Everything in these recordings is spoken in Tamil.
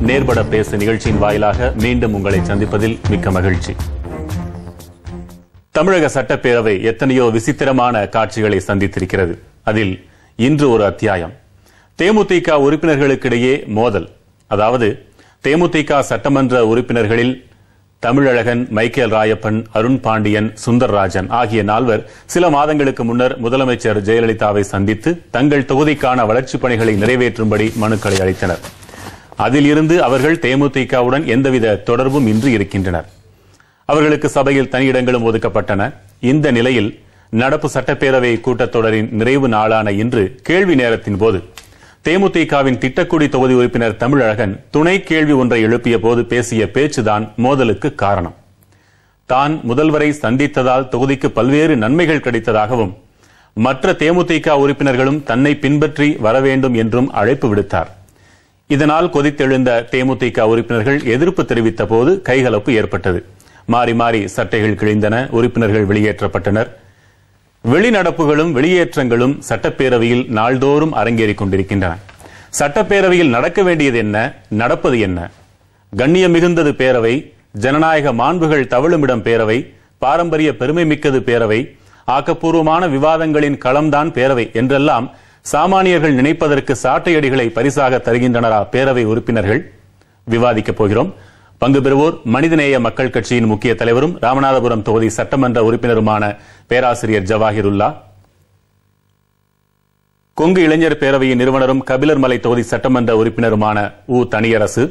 நேர்பட பேசு நிகழ்ச்சியின் வாயிலாக மீண்டும் உங்களை சந்திப்பதில் மிக்க மகிழ்ச்சி. தமிழக சட்டப்பேரவை எத்தனையோ விசித்திரமான காட்சிகளை சந்தித்திருக்கிறது. அதில் இன்று ஒரு அத்தியாயம். தேமுதிக உறுப்பினர்களுக்கிடையே மோதல். அதாவது தேமுதிக சட்டமன்ற உறுப்பினர்களில் தமிழழகன், மைக்கேல் ராயப்பன், அருண் பாண்டியன், சுந்தர்ராஜன் ஆகிய 4 சில மாதங்களுக்கு முன்னர் முதலமைச்சர் ஜெயலலிதாவை சந்தித்து தங்கள் தொகுதிக்கான வளர்ச்சிப் பணிகளை நிறைவேற்றும்படி மனுக்களை அளித்தனர். அதில் இருந்து அவர்கள் தேமுதிகவுடன் எந்தவித தொடர்பும் இன்றி இருக்கின்றனர். அவர்களுக்கு சபையில் தனியிடங்களும் ஒதுக்கப்பட்டன. இந்த நிலையில் நடப்பு சட்டப்பேரவை கூட்டத்தொடரின் நிறைவு நாளான இன்று கேள்வி நேரத்தின் போது தேமுதிகவின் திட்டக்குடி தொகுதி உறுப்பினர் தமிழழகன் துணை கேள்வி ஒன்றை எழுப்பிய போது பேசிய பேச்சுதான் மோதலுக்கு காரணம். தான் முதல்வரை சந்தித்ததால் தொகுதிக்கு பல்வேறு நன்மைகள் கிடைத்ததாகவும் மற்ற தேமுதிக உறுப்பினர்களும் தன்னை பின்பற்றி வர வேண்டும் என்றும் அழைப்பு விடுத்தார். இதனால் கொதித்தெழுந்த தேமுதிக உறுப்பினர்கள் எதிர்ப்பு தெரிவித்த போது கைகலப்பு ஏற்பட்டது. மாறி மாறி சட்டைகள் கிழிந்தன. உறுப்பினர்கள் வெளியேற்றப்பட்டனர். வெளிநடப்புகளும் வெளியேற்றங்களும் சட்டப்பேரவையில் நாள்தோறும் அரங்கேறிக் கொண்டிருக்கின்றன. சட்டப்பேரவையில் நடக்க வேண்டியது என்ன, நடப்பது என்ன? கண்ணியம் மிகுந்தது பேரவை, ஜனநாயக மாண்புகள் தவழுமிடம் பேரவை, பாரம்பரிய பெருமை மிக்கது பேரவை, ஆக்கப்பூர்வமான விவாதங்களின் களம்தான் பேரவை என்றெல்லாம் சாமானியர்கள் நினைப்பதற்கு சாட்டையடிகளை பரிசாக தருகின்றனரா பேரவை உறுப்பினர்கள்? விவாதிக்கப் போகிறோம். பங்கு பெறுவோர் மனிதநேய மக்கள் கட்சியின் முக்கிய தலைவரும் ராமநாதபுரம் தொகுதி சட்டமன்ற உறுப்பினருமான பேராசிரியர் ஜவாஹிருல்லா, கொங்கு இளைஞர் பேரவையின் நிறுவனரும் கபிலர்மலை தொகுதி சட்டமன்ற உறுப்பினருமான உ. தனியரசு,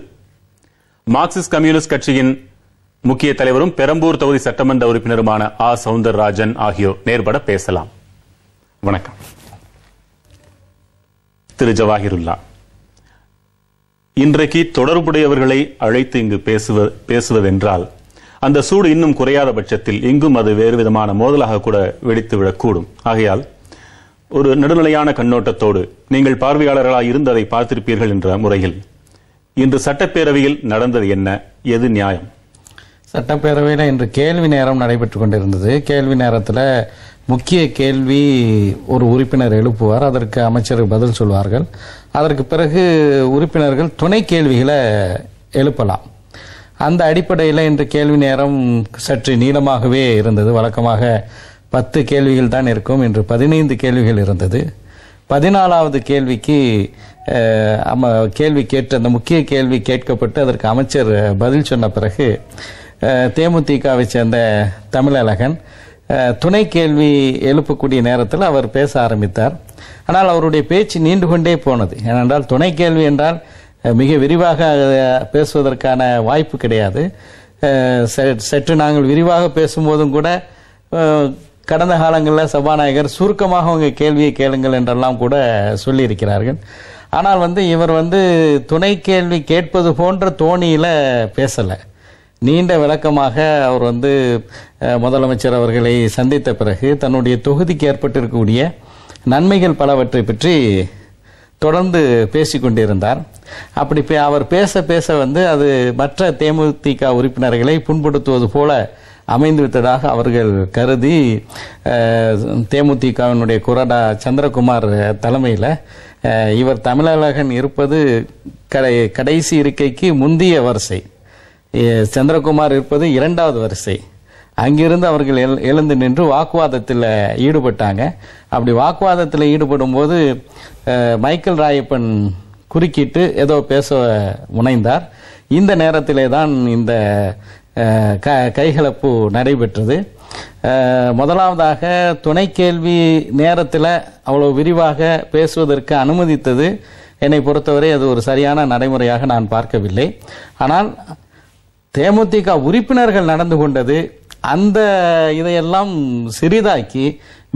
மார்க்சிஸ்ட் கம்யூனிஸ்ட் கட்சியின் முக்கிய தலைவரும் பெரம்பூர் தொகுதி சட்டமன்ற உறுப்பினருமான ஆ. சவுந்தரராஜன் ஆகியோர் நேர்பட பேசலாம். வணக்கம். திரு ஜவாஹிருல்லா, இன்றைக்கு தொடர்புடையவர்களை அழைத்து இங்கு பேசுவதென்றால் அந்த சூடு இன்னும் குறையாத பட்சத்தில் இங்கும் அது வேறு விதமான மோதலாக கூட வெடித்துவிடக்கூடும். ஆகையால் ஒரு நடுநிலையான கண்ணோட்டத்தோடு நீங்கள் பார்வையாளர்களாக இருந்து அதை பார்த்திருப்பீர்கள் என்ற முறையில் இன்று சட்டப்பேரவையில் நடந்தது என்ன, எது நியாயம்? சட்டப்பேரவையில் இன்று கேள்வி நேரம் நடைபெற்றுக் கொண்டிருந்தது. கேள்வி நேரத்தில் முக்கிய கேள்வி ஒரு உறுப்பினர் எழுப்புவார். அதற்கு அமைச்சர் பதில் சொல்வார்கள். அதற்கு பிறகு உறுப்பினர்கள் துணை கேள்விகளை எழுப்பலாம். அந்த அடிப்படையில் இன்று கேள்வி நேரம் சற்று நீளமாகவே இருந்தது. வழக்கமாக 10 கேள்விகள் தான் இருக்கும். இன்று 15 கேள்விகள் இருந்தது. 14வது கேள்விக்கு கேள்வி கேட்டு அந்த முக்கிய கேள்வி கேட்கப்பட்டு அதற்கு அமைச்சர் பதில் சொன்ன பிறகு தேமுதிகவை சேர்ந்த தமிழழகன் துணை கேள்வி எழுப்பக்கூடிய நேரத்தில் அவர் பேச ஆரம்பித்தார். ஆனால் அவருடைய பேச்சு நீண்டு கொண்டே போனது. ஏனென்றால் துணை கேள்வி என்றால் மிக விரிவாக பேசுவதற்கான வாய்ப்பு கிடையாது. சற்று நாங்கள் விரிவாக பேசும்போதும் கூட கடந்த காலங்களில் சபாநாயகர் சுருக்கமாக உங்க கேள்வியை கேளுங்கள் என்றெல்லாம் கூட சொல்லியிருக்கிறார்கள். ஆனால் இவர் துணை கேள்வி கேட்பது போன்ற தோணியில பேசலை. நீண்ட விளக்கமாக அவர் முதலமைச்சர் அவர்களை சந்தித்த பிறகு தன்னுடைய தொகுதிக்கு ஏற்பட்டிருக்கக்கூடிய நன்மைகள் பலவற்றை பற்றி தொடர்ந்து பேசிக்கொண்டிருந்தார். அப்படி அவர் பேச பேச அது மற்ற தேமுதிக உறுப்பினர்களை புண்படுத்துவது போல அமைந்துவிட்டதாக அவர்கள் கருதி தேமுதிகவினுடைய குரடா சந்திரகுமார் தலைமையில் இவர் தமிழழகன் இருப்பது கடைசி இருக்கைக்கு முந்திய வரிசை, சந்திரகுமார் இருப்பது 2வது வரிசை. அங்கிருந்து அவர்கள் எழுந்து நின்று வாக்குவாதத்தில் ஈடுபட்டாங்க. அப்படி வாக்குவாதத்தில் ஈடுபடும் போது மைக்கேல் ராயப்பன் குறுக்கிட்டு ஏதோ பேச முனைந்தார். இந்த நேரத்திலே தான் இந்த கைகலப்பு நடைபெற்றது. முதலாவதாக துணை கேள்வி நேரத்தில் அவ்வளவு விரிவாக பேசுவதற்கு அனுமதித்தது என்னை பொறுத்தவரை அது ஒரு சரியான நடைமுறையாக நான் பார்க்கவில்லை. ஆனால் தேமுதிக உறுப்பினர்கள் நடந்து கொண்டது அந்த இதையெல்லாம் சிறிதாக்கி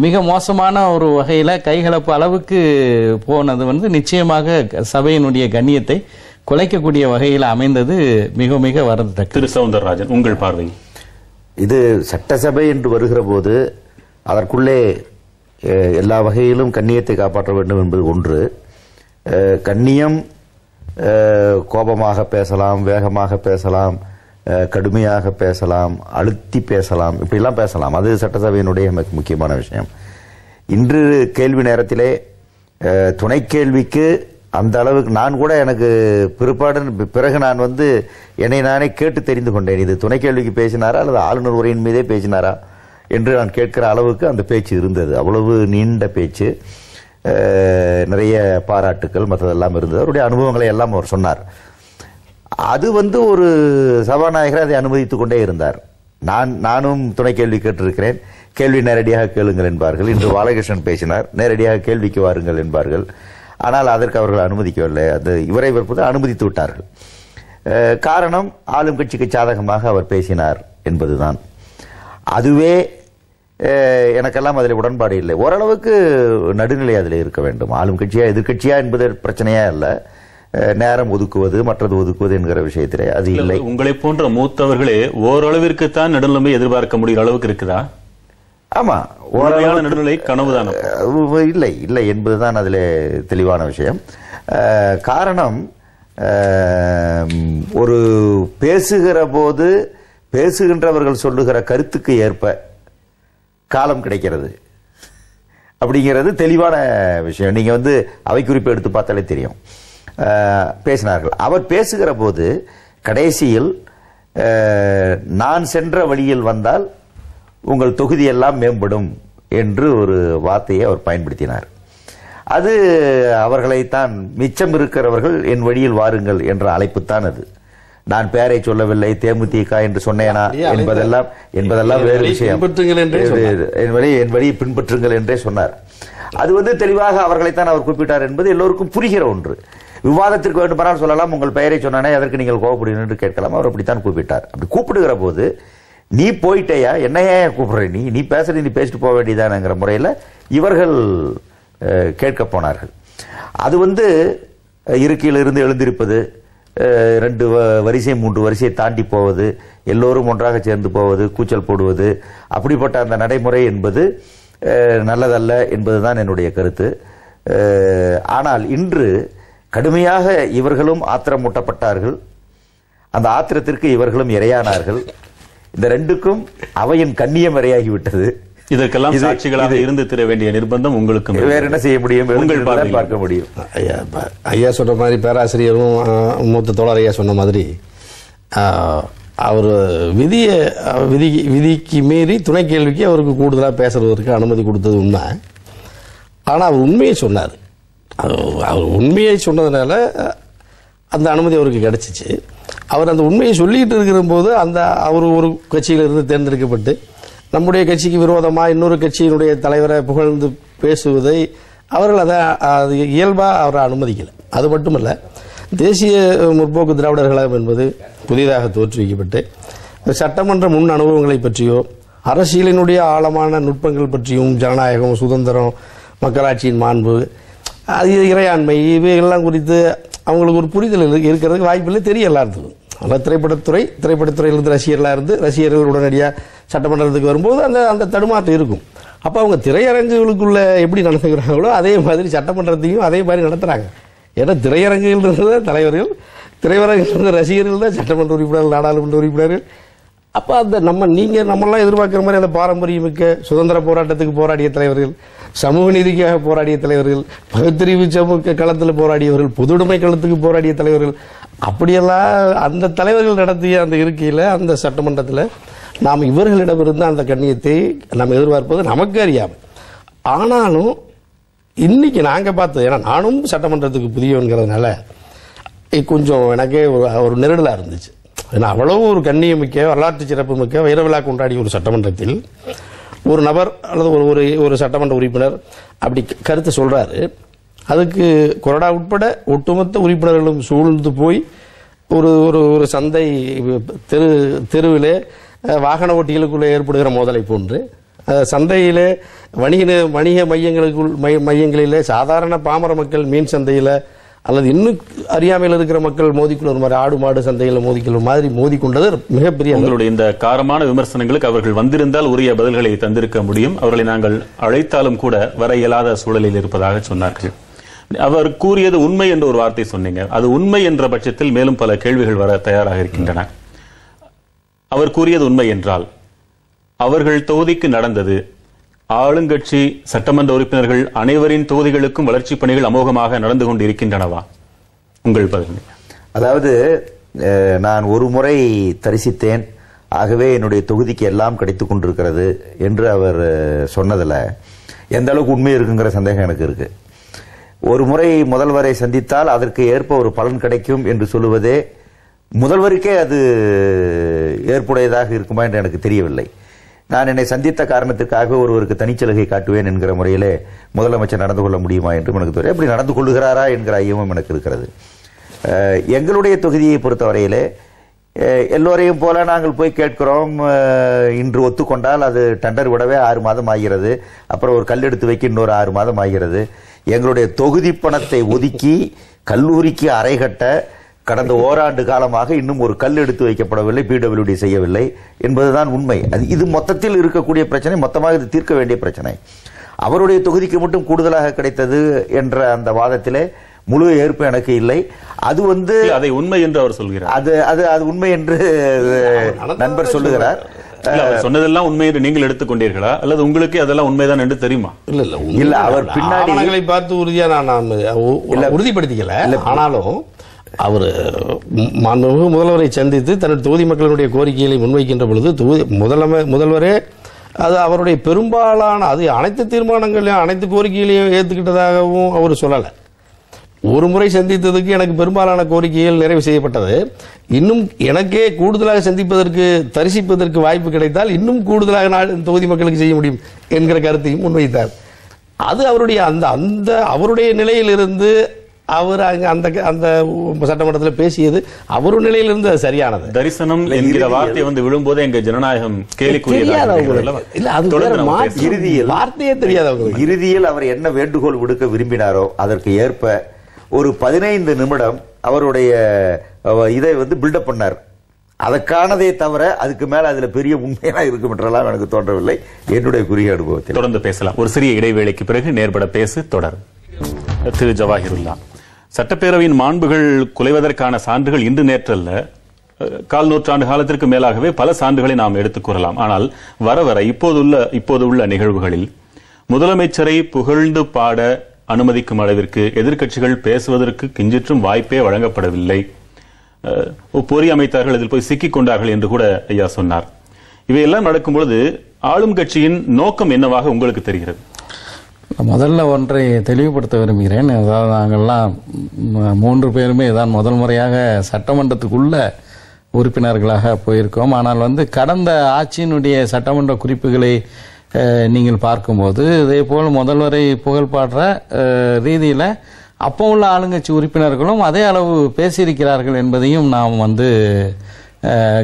மிக மோசமான ஒரு வகையில் கைகலப்பு அளவுக்கு போனது நிச்சயமாக சபையினுடைய கண்ணியத்தை குலைக்கக்கூடிய வகையில் அமைந்தது. மிக மிக வருந்தத்தக்கது. திரு சவுந்தரராஜன், உங்கள் பார்வை? இது சட்டசபை என்று வருகிற போது அதற்குள்ளே எல்லா வகையிலும் கண்ணியத்தை காப்பாற்ற வேண்டும் என்பது ஒன்று. கண்ணியம் கோபமாக பேசலாம், வேகமாக பேசலாம், கடுமையாக பேசலாம், அழுத்தி பேசலாம், இப்படிலாம் பேசலாம். அது சட்டசபையினுடைய முக்கியமான விஷயம். இன்று கேள்வி நேரத்திலே துணை கேள்விக்கு அந்த அளவுக்கு நான் கூட எனக்கு பிறகு நான் என்னை நானே கேட்டு தெரிந்து கொண்டேன், இது துணை கேள்விக்கு பேசினாரா அல்லது ஆளுநர் உரையின் மீதே பேசினாரா என்று நான் கேட்கிற அளவுக்கு அந்த பேச்சு இருந்தது. அவ்வளவு நீண்ட பேச்சு, நிறைய பாராட்டுக்கள் மற்றதெல்லாம் இருந்தது. அவருடைய அனுபவங்களை எல்லாம் அவர் சொன்னார். அது ஒரு சபாநாயகர் அதை அனுமதித்துக் கொண்டே இருந்தார். நானும் துணை கேள்வி கேட்டிருக்கிறேன், கேள்வி நேரடியாக கேளுங்கள் என்பார்கள். இன்று பாலகிருஷ்ணன் பேசினார், நேரடியாக கேள்விக்கு வாருங்கள் என்பார்கள். ஆனால் அதற்கு அவர்கள் அனுமதிக்கவில்லை. அது இவரை அனுமதித்து விட்டார்கள். காரணம், ஆளும் கட்சிக்கு சாதகமாக அவர் பேசினார் என்பதுதான். அதுவே எனக்கெல்லாம் அதில் உடன்பாடு இல்லை. ஓரளவுக்கு நடுநிலை அதில் இருக்க வேண்டும். ஆளும் கட்சியா எதிர்கட்சியா என்பது பிரச்சனையா அல்ல, நேரம் ஒதுக்குவது மற்றது ஒதுக்குவது என்கிற விஷயத்திலே அது இல்லை. உங்களை போன்ற மூத்தவர்களே ஓரளவிற்குத்தான் நடுநிலைமை எதிர்பார்க்க முடிகிற அளவுக்கு இருக்குதா? ஆமா, ஓரளவான நடுநிலை கனவுதான் இல்லை இல்லை என்பதுதான் அதில் தெளிவான விஷயம். காரணம், ஒரு பேசுகிற போது பேசுகின்றவர்கள் சொல்லுகிற கருத்துக்கு ஏற்ப காலம் கிடைக்கிறது அப்படிங்கிறது தெளிவான விஷயம். நீங்க அவை குறிப்பு எடுத்து பார்த்தாலே தெரியும். பேசினார்கள். அவர் பேசுகிற போது கடைசியில் நான் சென்ற வழியில் வந்தால் உங்கள் தொகுதியெல்லாம் மேம்படும் என்று ஒரு வார்த்தையை அவர் பயன்படுத்தினார். அது அவர்களைத்தான், மிச்சம் இருக்கிறவர்கள் என் வழியில் வாருங்கள் என்ற அழைப்புத்தான் அது. நான் பெயரை சொல்லவில்லை, தேமுதிக என்று சொன்னேனா என்பதெல்லாம் வேறு விஷயம். என் வழியை பின்பற்றுங்கள் என்றே சொன்னார். அது தெளிவாக அவர்களைத்தான் அவர் குறிப்பிட்டார் என்பது எல்லோருக்கும் புரிகிற ஒன்று. விவாதத்திற்கு வேண்டுமானால் சொல்லலாம், உங்கள் பெயரை சொன்னானே அதற்கு நீங்கள் கோபப்படுவீர்கள் என்று கேட்கலாம். அவர் அப்படித்தான் கூப்பிட்டார். அப்படி கூப்பிடுகிற போது, நீ போயிட்டேயா, என்னையா கூப்பிடுற, நீ பேசுறது நீ பேசிட்டு போக வேண்டியதானங்கிற முறையில் இவர்கள் கேட்க போனார்கள். அது இருக்கையிலிருந்து எழுந்திருப்பது, 2 வரிசை 3 வரிசையை தாண்டி போவது, எல்லோரும் ஒன்றாக சேர்ந்து போவது, கூச்சல் போடுவது, அப்படிப்பட்ட அந்த நடைமுறை என்பது நல்லதல்ல என்பதுதான் என்னுடைய கருத்து. ஆனால் இன்று கடுமையாக இவர்களும் ஆத்திரமூட்டப்பட்டார்கள். அந்த ஆத்திரத்திற்கு இவர்களும் இரையானார்கள். இந்த ரெண்டுக்கும் அவையின் கண்ணியம் இரையாகிவிட்டது. இதற்கெல்லாம் சாட்சிகளாக இருந்து தர வேண்டிய நிர்பந்தம் உங்களுக்கு வேற என்ன செய்ய முடியும்? பார்க்க முடியும். ஐயா சொன்ன மாதிரி, பேராசிரியரும் மூத்த தோழர் ஐயா சொன்ன மாதிரி, அவர் விதிக்கு மீறி துணை கேள்விக்கு அவருக்கு கூடுதலாக பேசுறதற்கு அனுமதி கொடுத்தது உண்மை. ஆனால் அவர் உண்மையை சொன்னார். அவர் உண்மையை சொன்னதுனால அந்த அனுமதி அவருக்கு கிடைச்சிச்சு. அவர் அந்த உண்மையை சொல்லிட்டு இருக்கிற போது அவர் ஒரு கட்சியிலிருந்து தேர்ந்தெடுக்கப்பட்டு நம்முடைய கட்சிக்கு விரோதமாக இன்னொரு கட்சியினுடைய தலைவரை புகழ்ந்து பேசுவதை அவர்கள் அது இயல்பாக அவரை அனுமதிக்கலை. அது மட்டுமல்ல, தேசிய முற்போக்கு திராவிடர் கழகம் என்பது புதிதாக தோற்றுவிக்கப்பட்டு சட்டமன்ற முன் அனுபவங்களை பற்றியோ, அரசியலினுடைய ஆழமான நுட்பங்கள் பற்றியும், ஜனநாயகம், சுதந்திரம், மக்களாட்சியின் மாண்பு, அது இறையாண்மை, இவையெல்லாம் குறித்து அவங்களுக்கு ஒரு புரிதல் இருக்கிறதுக்கு வாய்ப்பில்லை. தெரிய எல்லாத்துக்கும். ஆனால் திரைப்படத்துறையிலிருந்து ரசிகர்களாக இருந்து ரசிகர்கள் உடனடியாக சட்டமன்றத்துக்கு வரும்போது அந்த தடுமாற்றம் இருக்கும். அப்போ அவங்க திரையரங்குகளுக்குள்ள எப்படி நடத்துகிறாங்களோ அதே மாதிரி சட்டமன்றத்தையும் அதே மாதிரி நடத்துகிறாங்க. ஏன்னா திரையரங்குகள் இருந்த தலைவர்கள், திரையரங்கில் இருந்த ரசிகர்கள் தான் சட்டமன்ற உறுப்பினர்கள், நாடாளுமன்ற உறுப்பினர்கள். அப்போ நம்மளாம் எதிர்பார்க்குற மாதிரி அந்த பாரம்பரியமிக்க சுதந்திர போராட்டத்துக்கு போராடிய தலைவர்கள், சமூக நீதிக்காக போராடிய தலைவர்கள், பகுத்தறிவு சமூக களத்தில் போராடியவர்கள், பொதுவுடைமை களத்துக்கு போராடிய தலைவர்கள், அப்படியெல்லாம் அந்த தலைவர்கள் நடத்திய அந்த இருக்கையில், அந்த சட்டமன்றத்தில் நாம் இவர்களிடமிருந்து அந்த கண்ணியத்தை நாம் எதிர்பார்ப்பது நமக்கு அறியாமல். ஆனாலும் இன்னைக்கு நாங்கள் பார்த்தது, ஏன்னா நானும் சட்டமன்றத்துக்கு புதியவன்கிறதுனால கொஞ்சம் எனக்கே ஒரு நெருடலாக இருந்துச்சு. ஏன்னா அவ்வளவு ஒரு கண்ணியமிக்க, வரலாற்று சிறப்பு மிக்க, வைர விழா கொண்டாடிய ஒரு சட்டமன்றத்தில் ஒரு நபர் அல்லது ஒரு சட்டமன்ற உறுப்பினர் அப்படி கருத்தை சொல்றாரு. அதுக்கு கொறடா உட்பட ஒட்டுமொத்த உறுப்பினர்களும் சூழ்ந்து போய் ஒரு சந்தை தெருவிலே வாகன ஓட்டிகளுக்குள்ளே ஏற்படுகிற மோதலை போன்று சந்தையிலே வணிக மையங்களிலே சாதாரண பாமர மக்கள் மீன் சந்தையில் அல்லது இன்னும் அறியாமையில் இருக்கிற மக்கள் மோதிக்கொள்ளும் மாதிரி ஆடு மாடு சந்தையில் மோதிக்கொள்ளும் மாதிரி மோதிக்கொண்டது மிகப்பெரிய. உங்களுடைய இந்த காரமான விமர்சனங்களுக்கு அவர்கள் வந்திருந்தால் உரிய பதில்களை தந்திருக்க முடியும். அவர்களை நாங்கள் அழைத்தாலும் கூட வர இயலாத சூழலில் இருப்பதாக சொன்னார்கள். அவர் கூறியது உண்மை என்ற ஒரு வார்த்தை சொன்னீங்க. அது உண்மை என்ற பட்சத்தில் மேலும் பல கேள்விகள் வர தயாராக இருக்கின்றன. அவர் கூறியது உண்மை என்றால் அவர்கள் தொகுதிக்கு நடந்தது ஆளுங்கட்சி சட்டமன்ற உறுப்பினர்கள் அனைவரின் தொகுதிகளுக்கும் வளர்ச்சி பணிகள் அமோகமாக நடந்து கொண்டிருக்கின்றனவா? உங்கள் பதில். அதாவது நான் ஒரு முறை தரிசித்தேன், ஆகவே என்னுடைய தொகுதிக்கு எல்லாம் கிடைத்துக் கொண்டிருக்கிறது என்று அவர் சொன்னதுல எந்த அளவுக்கு உண்மை இருக்குங்கிற சந்தேகம் எனக்கு இருக்கு. ஒரு முறை முதல்வரை சந்தித்தால் அதற்கு ஏற்ப ஒரு பலன் கிடைக்கும் என்று சொல்லுவதே முதல்வருக்கே அது ஏற்புடையதாக இருக்குமா என்று எனக்கு தெரியவில்லை. நான் என்னை சந்தித்த காரணத்திற்காக ஒருவருக்கு தனிச்சலுகை காட்டுவேன் என்கிற முறையிலே முதலமைச்சர் நடந்து கொள்ள முடியுமா என்றும் எனக்கு தெரியும். அப்படி நடந்து கொள்ளுகிறாரா என்கிற ஐயமும் எனக்கு இருக்கிறது. எங்களுடைய தொகுதியை பொறுத்தவரையிலே எல்லோரையும் போல நாங்கள் போய் கேட்கிறோம். இன்று ஒத்துக்கொண்டால் அது டெண்டர் விடவே 6 மாதம் ஆகிறது. அப்புறம் ஒரு கல் எடுத்து வைக்க இன்னொரு 6 மாதம் ஆகிறது. எங்களுடைய தொகுதி பணத்தை ஒதுக்கி கல்லூரிக்கு அறை கட்ட கடந்த ஓராண்டு காலமாக இன்னும் ஒரு கல் எடுத்து வைக்கப்படவில்லை, பிடபிள்யூடி செய்யவில்லை என்பதுதான் உண்மை. இது மொத்தத்தில் இருக்கக்கூடிய பிரச்சனை, மொத்தமாக இது தீர்க்க வேண்டிய பிரச்சனை. அவருடைய தொகுதிக்கு மட்டும் கூடுதலாக கிடைத்தது என்ற அந்த வாதத்திலே முழு ஏற்பு எனக்கு இல்லை. அது அதை உண்மை என்று அவர் சொல்கிறார். அது உண்மை என்று நண்பர் சொல்லுகிறார். சொன்னதெல்லாம் உண்மை என்று நீங்கள் எடுத்துக்கொண்டீர்களா அல்லது உங்களுக்கு அதெல்லாம் உண்மைதான் என்று தெரியுமா? இல்ல அவர் பின்னாடி பார்த்து உறுதியா நான் உறுதிப்படுத்திக்கல. ஆனாலும் அவர் முதல்வரை சந்தித்து தன்னுடைய தொகுதி மக்களுடைய கோரிக்கைகளை முன்வைக்கின்ற பொழுது முதல்வரே அது அவருடைய பெரும்பாலான அது அனைத்து தீர்மானங்களையும் அனைத்து கோரிக்கைகளையும் ஏற்றுக்கிட்டதாகவும் அவர் சொல்லலை. ஒரு முறை சந்தித்ததுக்கு எனக்கு பெரும்பாலான கோரிக்கைகள் நிறைவு செய்யப்பட்டது. இன்னும் எனக்கே கூடுதலாக சந்திப்பதற்கு தரிசிப்பதற்கு வாய்ப்பு கிடைத்தால் இன்னும் கூடுதலாக தொகுதி மக்களுக்கு செய்ய முடியும் என்கிற கருத்தையும் முன்வைத்தார். அது அவருடைய அந்த அவருடைய நிலையிலிருந்து அவர் அந்த சட்டமன்றத்தில் பேசியது அவருடைய நிலையிலிருந்து அது சரியானது. தரிசனம் என்கிற வார்த்தை விழும்போது எங்க ஜனநாயகம் வார்த்தையே தெரியாது. இறுதியில் அவர் என்ன வேண்டுகோள் விடுக்க விரும்பினாரோ அதற்கு ஏற்ப ஒரு 15 நிமிடம் அவருடைய இதை பில்டப் பண்ணார். அதற்கானதே தவிர அதுக்கு மேல அதுல பெரிய உண்மையா இருக்கும் என்றெல்லாம் எனக்கு தோன்றவில்லை என்னுடைய குறுகிய அனுபவத்தில். தொடர்ந்து பேசலாம். ஒரு சிறிய இடைவேளைக்கு பிறகு நேர்பட பேசு தொடரும். திரு ஜவாஹிருல்லா, சட்டப்பேரவையின் மாண்புகள் குலைவதற்கான சான்றுகள் இன்று நேற்றல்ல, 1/4 நூற்றாண்டு காலத்திற்கு மேலாகவே பல சான்றுகளை நாம் எடுத்துக் கூறலாம். ஆனால் வர இப்போது உள்ள நிகழ்வுகளில் முதலமைச்சரை புகழ்ந்து பாட அனுமதிக்கும் அளவிற்கு எதிர்க்கட்சிகள் பேசுவதற்கு கிஞ்சிற்றும் வாய்ப்பே வழங்கப்படவில்லை. பொறி அமைத்தார்கள், இதில் போய் சிக்கிக் கொண்டார்கள் என்று கூட ஐயா சொன்னார். இவையெல்லாம் நடக்கும் பொழுது ஆளும் கட்சியின் நோக்கம் என்னவாக உங்களுக்கு தெரிகிறது? முதல்ல ஒன்றை தெளிவுபடுத்த விரும்புகிறேன். அதாவது நாங்கள்லாம் 3 பேருமே தான் முதல் முறையாக சட்டமன்றத்துக்குள்ள உறுப்பினர்களாக போயிருக்கோம். ஆனால் கடந்த ஆட்சியினுடைய சட்டமன்ற குறிப்புகளை நீங்கள் பார்க்கும்போது இதே போல் முதல்வரை புகழ் பாடுற ரீதியில் அப்போ உள்ள ஆளுங்கட்சி உறுப்பினர்களும் அதே அளவு பேசியிருக்கிறார்கள் என்பதையும் நாம்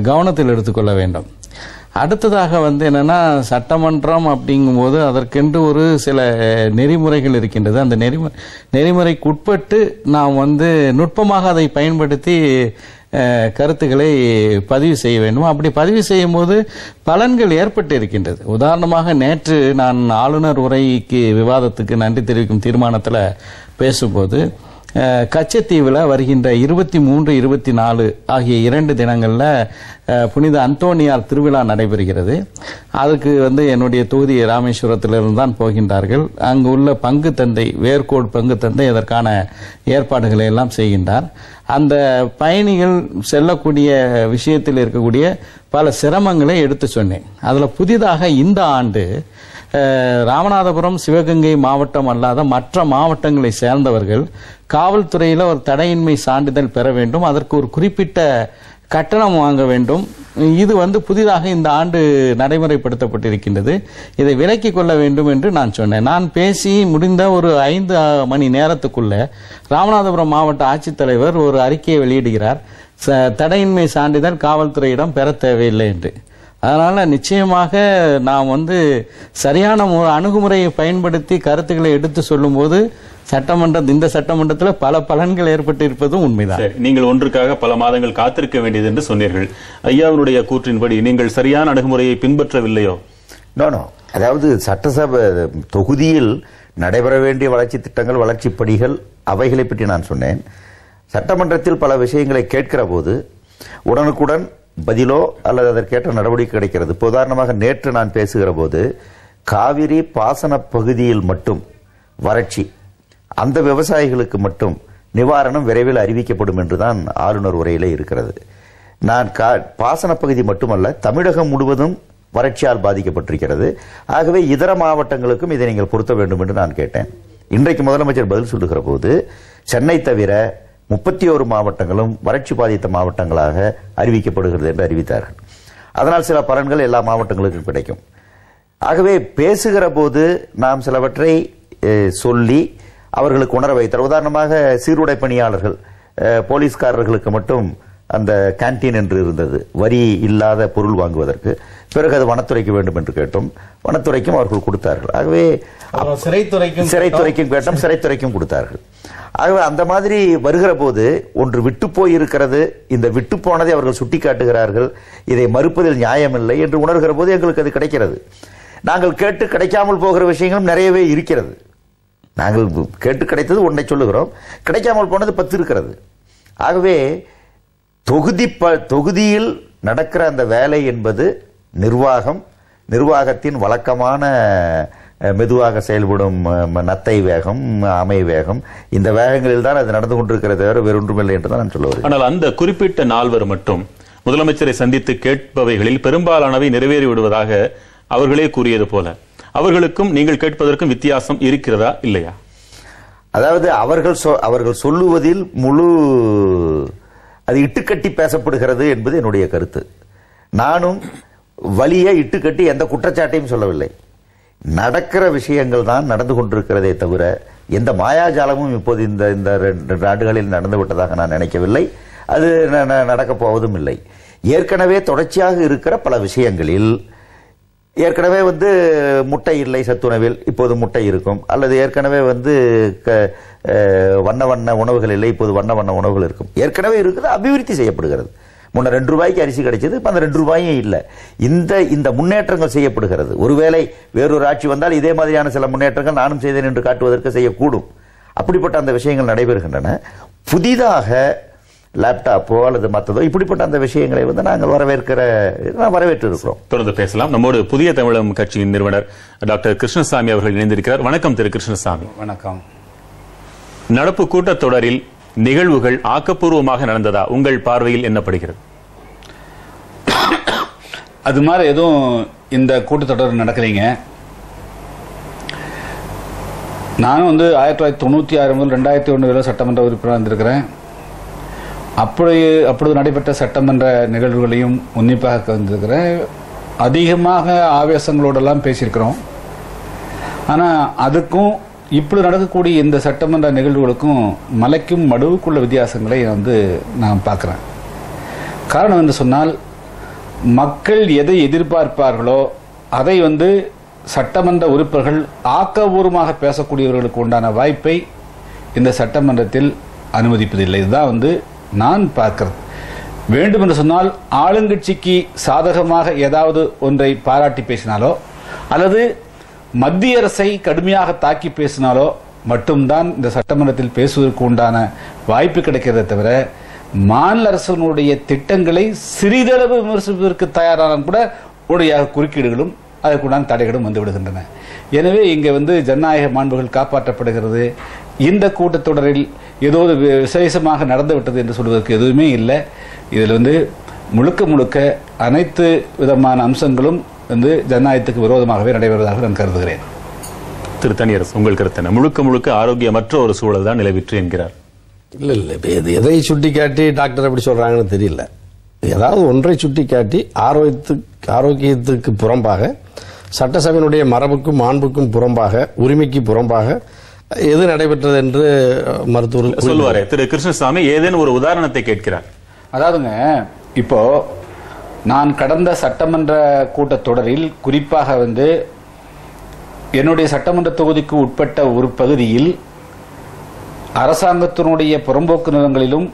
கவனத்தில் எடுத்துக்கொள்ள வேண்டும். அடுத்ததாக என்னன்னா, சட்டமன்றம் அப்படிங்கும்போது அதற்கென்று ஒரு சில நெறிமுறைகள் இருக்கின்றது. அந்த நெறிமுறைக்கு உட்பட்டு நாம் நுட்பமாக அதை பயன்படுத்தி கருத்துக்களை பதிவு செய்ய வேண்டும். அப்படி பதிவு செய்யும் போது பலன்கள் ஏற்பட்டு இருக்கின்றது. உதாரணமாக நேற்று நான் ஆளுநர் உரைக்கு விவாதத்துக்கு நன்றி தெரிவிக்கும் தீர்மானத்தில் பேசும்போது கச்சத்தீவில் வருகின்ற 23, 24 ஆகிய 2 தினங்களில் புனித அந்தோனியார் திருவிழா நடைபெறுகிறது. அதுக்கு என்னுடைய தொகுதி ராமேஸ்வரத்திலிருந்து தான் போகின்றார்கள். அங்கு உள்ள பங்கு தந்தை வேர்கோட் பங்கு தந்தை இதற்கான ஏற்பாடுகளை எல்லாம் செய்கின்றார். அந்த பயணிகள் செல்லக்கூடிய விஷயத்தில் இருக்கக்கூடிய பல சிரமங்களை எடுத்து சொன்னேன். அதில் புதிதாக இந்த ஆண்டு ராமநாதபுரம் சிவகங்கை மாவட்டம் அல்லாத மற்ற மாவட்டங்களை சேர்ந்தவர்கள் காவல்துறையில் ஒரு தடையின்மை சான்றிதழ் பெற வேண்டும், அதற்கு ஒரு குறிப்பிட்ட கட்டணம் வாங்க வேண்டும். இது புதிதாக இந்த ஆண்டு நடைமுறைப்படுத்தப்பட்டிருக்கின்றது. இதை விலக்கிக் கொள்ள வேண்டும் என்று நான் சொன்னேன். நான் பேசி முடிந்த ஒரு 5 மணி நேரத்துக்குள்ள ராமநாதபுரம் மாவட்ட ஆட்சித்தலைவர் ஒரு அறிக்கையை வெளியிடுகிறார், தடையின்மை சான்றிதழ் காவல்துறையிடம் பெற தேவையில்லை என்று. அதனால நிச்சயமாக நாம் சரியான அணுகுமுறையை பயன்படுத்தி கருத்துக்களை எடுத்து சொல்லும் போது இந்த சட்டமன்றத்தில் பல பலன்கள் ஏற்பட்டு இருப்பதும் உண்மைதான். நீங்கள் ஒன்றுக்காக பல மாதங்கள் காத்திருக்க வேண்டியது என்று சொன்னீர்கள். ஐயாவுடைய கூற்றின்படி நீங்கள் சரியான அணுகுமுறையை பின்பற்றவில்லையோ? அதாவது சட்டசபை தொகுதியில் நடைபெற வேண்டிய வளர்ச்சி திட்டங்கள், வளர்ச்சி படிகள், அவைகளை பற்றி நான் சொன்னேன். சட்டமன்றத்தில் பல விஷயங்களை கேட்கிற போது உடனுக்குடன் பதிலோ அல்லது அதற்கேற்ற நடவடிக்கை கிடைக்கிறது. இப்போ உதாரணமாக நேற்று நான் பேசுகிற போது காவிரி பாசன பகுதியில் மட்டும் வறட்சி, அந்த விவசாயிகளுக்கு மட்டும் நிவாரணம் விரைவில் அறிவிக்கப்படும் என்றுதான் ஆளுநர் உரையிலே இருக்கிறது. நான் பாசன பகுதி மட்டுமல்ல, தமிழகம் முழுவதும் வறட்சியால் பாதிக்கப்பட்டிருக்கிறது. ஆகவே இதர மாவட்டங்களுக்கும் இதை நீங்கள் பொருத்த வேண்டும் என்று நான் கேட்டேன். இன்றைக்கு முதலமைச்சர் பதில் சொல்லுகிற போது சென்னை தவிர 31 மாவட்டங்களும் வறட்சி பாதித்த மாவட்டங்களாக அறிவிக்கப்படுகிறது என்று அறிவித்தார்கள். அதனால் சில பலன்கள் எல்லா மாவட்டங்களுக்கும் கிடைக்கும். ஆகவே பேசுகிற போது நாம் சிலவற்றை சொல்லி அவர்களுக்கு உணர வைத்தார். உதாரணமாக சீருடை பணியாளர்கள், போலீஸ்காரர்களுக்கு மட்டும் அந்த கேன்டீன் என்று இருந்தது, வரி இல்லாத பொருள் வாங்குவதற்கு. பிறகு அது வனத்துறைக்கு வேண்டும் என்று கேட்டோம், வனத்துறைக்கும் அவர்கள் கொடுத்தார்கள். ஆகவே சிறைத்துறைக்கும் கேட்டோம், சிறைத்துறைக்கும் கொடுத்தார்கள். ஆகவே அந்த மாதிரி வருகிற போது ஒன்று விட்டு போயிருக்கிறது, இந்த விட்டு போனதை அவர்கள் சுட்டிக்காட்டுகிறார்கள், இதை மறுப்பதில் நியாயமில்லை என்று உணர்கிற போது எங்களுக்கு அது கிடைக்கிறது. நாங்கள் கேட்டு கிடைக்காமல் போகிற விஷயங்களும் நிறையவே இருக்கிறது. நாங்கள் கேட்டு கிடைத்தது ஒன்றை சொல்லுகிறோம், கிடைக்காமல் போனது 10 இருக்கிறது. ஆகவே தொகுதியில் நடக்கிற அந்த வேலை என்பது நிர்வாகத்தின் வழக்கமான மெதுவாக செயல்படும் நத்தை வேகம், அமை வேகம், இந்த வேகங்களில் தான் அது நடந்து கொண்டிருக்கிறது, தவிர வேறொன்றுமில்லை என்று தான் நான் சொல்ல வருகிறேன். ஆனால் அந்த குறிப்பிட்ட நால்வர் மட்டும் முதலமைச்சரை சந்தித்து கேட்பவைகளில் பெரும்பாலானவை நிறைவேறி விடுவதாக அவர்களே கூறியது போல, அவர்களுக்கும் நீங்கள் கேட்பதற்கும் வித்தியாசம் இருக்கிறதா இல்லையா? அதாவது அவர்கள் சொல்லுவதில் முழு அது இட்டுக்கட்டி பேசப்படுகிறது என்பது என்னுடைய கருத்து. நானும் வலிய இட்டுக்கட்டி எந்த குற்றச்சாட்டையும் சொல்லவில்லை. நடக்கிற விஷயங்கள் தான் நடந்து கொண்டிருக்கிறதே தவிர எந்த மாயாஜாலமும் இப்போது இந்த 2 ஆண்டுகளில் நடந்து விட்டதாக நான் நினைக்கவில்லை. அது நடக்கப் போவதும் இல்லை. ஏற்கனவே தொடர்ச்சியாக இருக்கிற பல விஷயங்களில் ஏற்கனவே முட்டை இல்லை சத்துணவில், இப்போது முட்டை இருக்கும். அல்லது ஏற்கனவே வண்ண வண்ண உணவுகள் இல்லை, இப்போது வண்ண வண்ண உணவுகள் இருக்கும். ஏற்கனவே இருக்குது, அபிவிருத்தி செய்யப்படுகிறது. முன்ன 2 ரூபாய்க்கு அரிசி கிடைச்சது, இப்ப அந்த 2 ரூபாயும் இல்லை. இந்த முன்னேற்றங்கள் செய்யப்படுகிறது. ஒருவேளை வேறொரு ஆட்சி வந்தால் இதே மாதிரியான சில முன்னேற்றங்கள் நானும் செய்தேன் என்று காட்டுவதற்கு செய்யக்கூடும். அப்படிப்பட்ட அந்த விஷயங்கள் நடைபெறுகின்றன. புதிதாக லேப்டாப்போ அல்லது மற்றதோ இப்படிப்பட்ட அந்த விஷயங்களை நாங்கள் வரவேற்று இருக்கிறோம். தொடர்ந்து பேசலாம். நம்மோடு புதிய தமிழகம் கட்சியின் நிறுவனர் டாக்டர் கிருஷ்ணசாமி அவர்கள் இணைந்திருக்கிறார். வணக்கம் திரு கிருஷ்ணசாமி. வணக்கம். நடப்பு கூட்டத்தொடரில் நிகழ்வுகள் ஆக்கப்பூர்வமாக நடந்ததா? உங்கள் பார்வையில் என்ன படுகிறது? அது மாதிரி எதுவும் இந்த கூட்டத்தொடர் நடக்கலைங்க. நானும் 1996 முதல் 2001 வரை சட்டமன்ற உறுப்பினராக இருந்திருக்கிறேன். அப்பொழுது நடைபெற்ற சட்டமன்ற நிகழ்வுகளையும் உன்னிப்பாக கவனித்திருக்கிறேன். அதிகமாக ஆவேசங்களோடெல்லாம் பேசியிருக்கிறோம். ஆனால் அதுக்கும் இப்படி நடக்கக்கூடிய இந்த சட்டமன்ற நிகழ்வுகளுக்கும் மலைக்கும் மடுவுக்குள்ள வித்தியாசங்களை நான் பார்க்குறேன். காரணம் என்று சொன்னால், மக்கள் எதை எதிர்பார்ப்பார்களோ அதை சட்டமன்ற உறுப்பினர்கள் ஆக்கபூர்வமாக பேசக்கூடியவர்களுக்கு உண்டான வாய்ப்பை இந்த சட்டமன்றத்தில் அனுமதிப்பதில்லை. இதுதான் நான் பார்க்கிறது. வேண்டும் என்று சொன்னால், ஆளுங்கட்சிக்கு சாதகமாக ஏதாவது ஒன்றை பாராட்டி பேசினாலோ அல்லது மத்திய அரசை கடுமையாக தாக்கி பேசினாலோ மட்டும்தான் இந்த சட்டமன்றத்தில் பேசுவதற்கு உண்டான வாய்ப்பு கிடைக்கிறதே தவிர, மாநில அரசினுடைய திட்டங்களை சிறிதளவு விமர்சிப்பதற்கு தயாரான கூட உடையாக குறுக்கீடுகளும் அதற்குண்டான தடைகளும் வந்துவிடுகின்றன. எனவே இங்கே ஜனநாயக மாண்புகள் காப்பாற்றப்படுகிறது. இந்த கூட்டத்தொடரில் ஏதோ விசேஷமாக நடந்துவிட்டது என்று சொல்வதற்கு எதுவுமே இல்லை. இதில் முழுக்க அனைத்து விதமான அம்சங்களும் ஜனநாயகத்துக்கு விரோதமாகவே நடைபெறுவதாக நான் கருதுகிறேன். திரு தனியரசு, உங்கள் கருத்து முழுக்க ஆரோக்கியமற்ற ஒரு சூழல் தான் நிலவிற்று என்கிறார். இல்லை, எதை சுட்டிக்காட்டி டாக்டர் அப்படி சொல்றாங்கன்னு தெரியல. ஏதாவது ஒன்றை சுட்டிக்காட்டி ஆரோக்கியத்துக்கு புறம்பாக, சட்டசபையினுடைய மரபுக்கும் மாண்புக்கும் புறம்பாக, உரிமைக்கு புறம்பாக எது நடைபெற்றது என்று மருத்துவர் சொல்லுவாரு. திரு கிருஷ்ணசாமி ஏதேனும் ஒரு உதாரணத்தை கேட்கிறார். அதாவதுங்க, இப்போ நான் கடந்த சட்டமன்ற கூட்டத்தொடரில் குறிப்பாக என்னுடைய சட்டமன்ற தொகுதிக்கு உட்பட்ட ஒரு பகுதியில் அரசாங்கத்தினுடைய புறம்போக்கு நிலங்களிலும்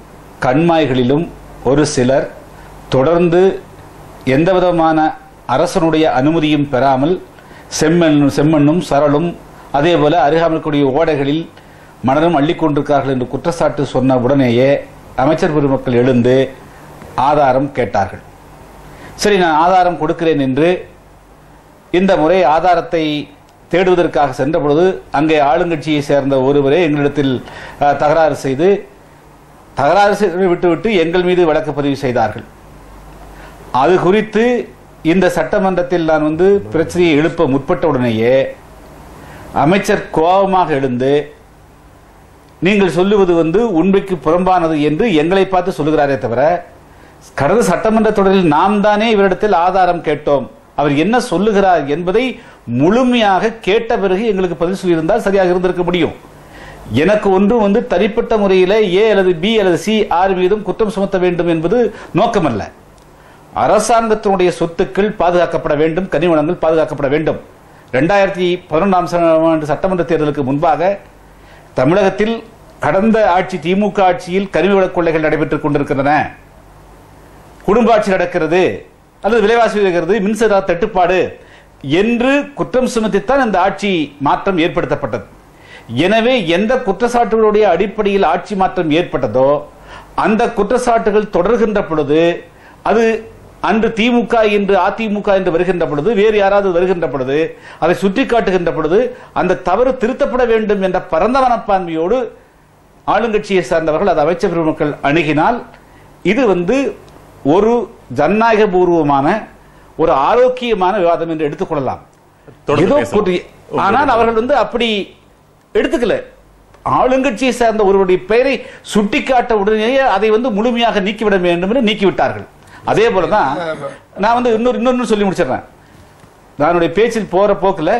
கண்மாய்களிலும் ஒரு சிலர் தொடர்ந்து எந்தவிதமான அரசனுடைய அனுமதியும் பெறாமல் செம்மண்ணும் சரளும் அதே போல அருகாமக்கூடிய ஓடைகளில் மணலும் அள்ளிக்கொண்டிருக்கிறார்கள் என்று குற்றச்சாட்டு சொன்ன உடனேயே அமைச்சர் பெருமக்கள் எழுந்து ஆதாரம் கேட்டார்கள். சரி, நான் ஆதாரம் கொடுக்கிறேன் என்று இந்த முறை ஆதாரத்தை தேடுவதற்காக சென்ற பொழுது அங்கே ஆளுங்கட்சியை சேர்ந்த ஒருவரே எங்களிடத்தில் தகராறு செய்து விட்டுவிட்டு எங்கள் மீது வழக்கு பதிவு செய்தார்கள். அது குறித்து இந்த சட்டமன்றத்தில் நான் பிரச்சனையை எழுப்ப முற்பட்ட உடனேயே அமைச்சர் கோபமாக எழுந்து நீங்கள் சொல்லுவது உண்மைக்கு புறம்பானது என்று எங்களை பார்த்து சொல்லுகிறாரே தவிர, கடந்த சட்டமன்ற தொடரில் நாம் தானே இவரிடத்தில் ஆதாரம் கேட்டோம், அவர் என்ன சொல்லுகிறார் என்பதை முழுமையாக கேட்ட பிறகு எங்களுக்கு பதில் சொல்லியிருந்தால் சரியாக இருந்திருக்க முடியும். எனக்கு ஒன்றும் தனிப்பட்ட முறையில் ஏ அல்லது பி அல்லது சி ஆர் மீதும் குற்றம் சுமத்த வேண்டும் என்பது நோக்கமல்ல. அரசாங்கத்தினுடைய சொத்துக்கள் பாதுகாக்கப்பட வேண்டும், கனிவளங்கள் பாதுகாக்கப்பட வேண்டும். 2011 சட்டமன்ற தேர்தலுக்கு முன்பாக தமிழகத்தில் கடந்த ஆட்சி திமுக ஆட்சியில் கனிவள கொள்ளைகள் நடைபெற்றுக் கொண்டிருக்கின்றன, குடும்ப ஆட்சி நடக்கிறது அல்லது விலைவாசி உயர்கிறது, மின்சார தட்டுப்பாடு என்று குற்றம் சுமத்தித்தான் இந்த ஆட்சி மாற்றம் ஏற்படுத்தப்பட்டது. எனவே எந்த குற்றச்சாட்டுகளுடைய அடிப்படையில் ஆட்சி மாற்றம் ஏற்பட்டதோ அந்த குற்றச்சாட்டுகள் தொடர்கின்ற பொழுது, அது அன்று திமுக என்று அதிமுக என்று வருகின்ற பொழுது, வேறு யாராவது வருகின்ற பொழுது, அதை சுட்டிக்காட்டுகின்ற பொழுது அந்த தவறு திருத்தப்பட வேண்டும் என்ற பரந்த மனப்பான்மையோடு ஆளுங்கட்சியை சார்ந்தவர்கள், அது அமைச்சர் பெருமக்கள் அணுகினால் இது ஒரு ஜனநாயக பூர்வமான ஒரு ஆரோக்கியமான விவாதம் என்று எடுத்துக்கொள்ளலாம். ஆனால் அவர்கள் அப்படி எடுத்துக்கல. ஆளுங்கட்சியை சார்ந்த ஒருவருடைய பெயரை சுட்டிக்காட்ட உடனேயே அதை முழுமையாக நீக்கிவிட வேண்டும் என்று நீக்கிவிட்டார்கள். அதே போலதான் நான் இன்னொன்னு சொல்லி முடிச்சிடறேன். நான் பேச்சில் போற போக்குல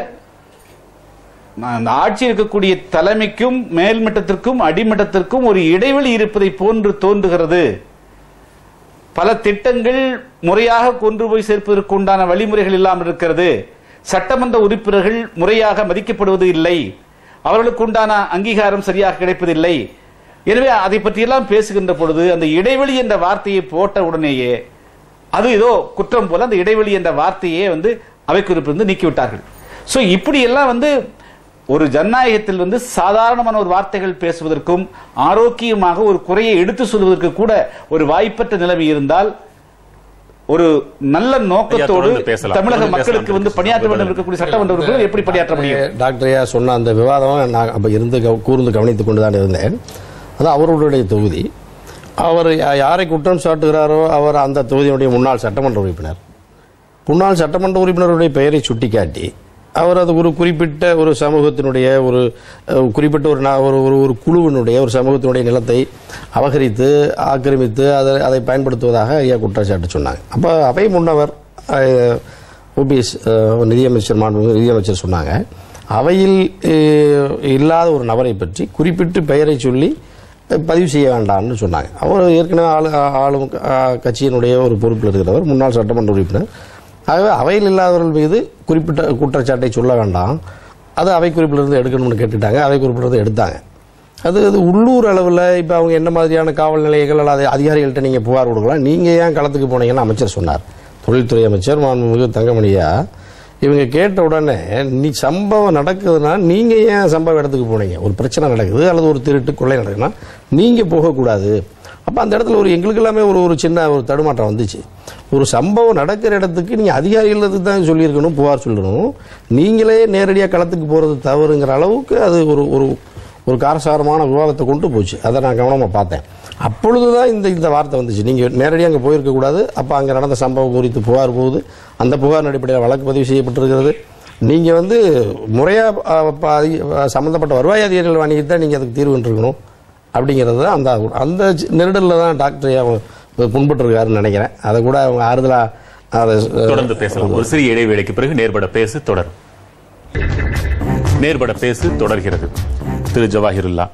ஆட்சி இருக்கக்கூடிய தலைமைக்கும் மேல்மட்டத்திற்கும் அடிமட்டத்திற்கும் ஒரு இடைவெளி இருப்பதை போன்று தோன்றுகிறது. பல திட்டங்கள் முறையாக கொண்டு போய் சேர்ப்பதற்கு உண்டான வழிமுறைகள் இல்லாமல் இருக்கிறது. சட்டமன்ற உறுப்பினர்கள் முறையாக மதிக்கப்படுவது இல்லை, அவர்களுக்கு உண்டான அங்கீகாரம் சரியாக கிடைப்பதில்லை. எனவே அதை பற்றியெல்லாம் பேசுகின்ற பொழுது அந்த இடைவெளி என்ற வார்த்தையை போட்ட உடனேயே அது ஏதோ குற்றம் போல அந்த இடைவெளி என்ற வார்த்தையே அவைக்குறிப்பிலிருந்து நீக்கிவிட்டார்கள். சோ இப்படி எல்லாம் ஒரு ஜனநாயகத்தில் சாதாரணமான ஒரு வார்த்தைகள் பேசுவதற்கும் ஆரோக்கியமாக ஒரு குறையை எடுத்து சொல்வதற்கு கூட ஒரு வாய்ப்பற்ற நிலைமை இருந்தால் ஒரு நல்ல நோக்கத்தோடு தமிழக மக்களுக்கு பணியாற்ற வேண்டும் இருக்கக்கூடிய சட்டமன்ற உறுப்பினர் எப்படி பணியாற்ற முடியும்? டாக்டர் ஐயா சொன்ன அந்த விவாதம் நான் அப்ப இருந்து கூர்ந்து கவனித்துக் கொண்டுதான் இருந்தேன். அது அவர்களுடைய தொகுதி. அவர் யாரை குற்றம் சாட்டுகிறாரோ அவர் அந்த தொகுதியினுடைய முன்னாள் சட்டமன்ற உறுப்பினர். முன்னாள் சட்டமன்ற உறுப்பினருடைய பெயரை சுட்டிக்காட்டி அவர் அது ஒரு குறிப்பிட்ட ஒரு சமூகத்தினுடைய ஒரு குறிப்பிட்ட ஒரு குழுவினுடைய ஒரு சமூகத்தினுடைய நிலத்தை அபகரித்து ஆக்கிரமித்து அதை பயன்படுத்துவதாக ஐயா குற்றச்சாட்டு சொன்னாங்க. அப்போ அவை முன்னவர் ஓபிஎஸ் நிதியமைச்சர் சொன்னாங்க, அவையில் இல்லாத ஒரு நபரை பற்றி குறிப்பிட்டு பெயரை சொல்லி பதிவு செய்ய வேண்டாம்னு சொன்னாங்க. அவர் ஏற்கனவே ஆளும் கட்சியினுடைய ஒரு பொறுப்பில் இருக்கிறவர், முன்னாள் சட்டமன்ற உறுப்பினர். ஆகவே அவையில் இல்லாதவர்கள் மீது குறிப்பிட்ட குற்றச்சாட்டை சொல்ல வேண்டாம், அது அவை குறிப்பிலிருந்து எடுக்கணும்னு கேட்டுட்டாங்க. அவை குறிப்பிலிருந்து எடுத்தாங்க. அது உள்ளூர் அளவில் இப்போ அவங்க என்ன மாதிரியான காவல் நிலையங்கள் அல்லது அதிகாரிகள்கிட்ட நீங்கள் புகார் கொடுக்கலாம், நீங்கள் ஏன் களத்துக்கு போனீங்கன்னு அமைச்சர் சொன்னார். தொழில்துறை அமைச்சர் மாண்புமிகு தங்கமணியா இவங்க கேட்ட உடனே நீ சம்பவம் நடக்குதுன்னா நீங்க ஏன் சம்பவ இடத்துக்கு போனீங்க? ஒரு பிரச்சனை நடக்குது அல்லது ஒரு திருட்டு கொள்ளை நடக்குதுன்னா நீங்க போகக்கூடாது. அப்ப அந்த இடத்துல எங்களுக்கு எல்லாமே ஒரு சின்ன ஒரு தடுமாற்றம் வந்துச்சு. ஒரு சம்பவம் நடக்கிற இடத்துக்கு நீங்க அதிகாரிகளுக்கு தான் சொல்லியிருக்கணும், புகார் சொல்லணும். நீங்களே நேரடியாக களத்துக்கு போறது தவறுங்கிற அளவுக்கு அது ஒரு காரசாரமான விவாதத்தை கொண்டு போச்சு. அதை நான் கவனமாக பார்த்தேன். அப்பொழுதுதான் இந்த வார்த்தை வந்துச்சு, நீங்க நேரடியாக அங்கே போயிருக்க கூடாது. அப்போ அங்கே நடந்த சம்பவம் குறித்து புகார் போகுது, அந்த புகார் அடிப்படையில் வழக்கு பதிவு செய்யப்பட்டிருக்கிறது. நீங்க முறையா சம்பந்தப்பட்ட வருவாய் அதிகாரிகள் வாங்கித்தான் நீங்க அதுக்கு தீர்வு இருக்கணும் அப்படிங்கிறது தான் அந்த நெருடலில் தான் டாக்டர் புண்பட்டு இருக்காருன்னு நினைக்கிறேன். அதை கூட அவங்க ஆறுதலா தொடர்ந்து பேசலாம். ஒரு சிறிய இடைவேளைக்கு பிறகு நேர்பட பேசு தொடரும். நேர்பட பேசு தொடர்கிறது. திரு ஜவாஹிருல்லா,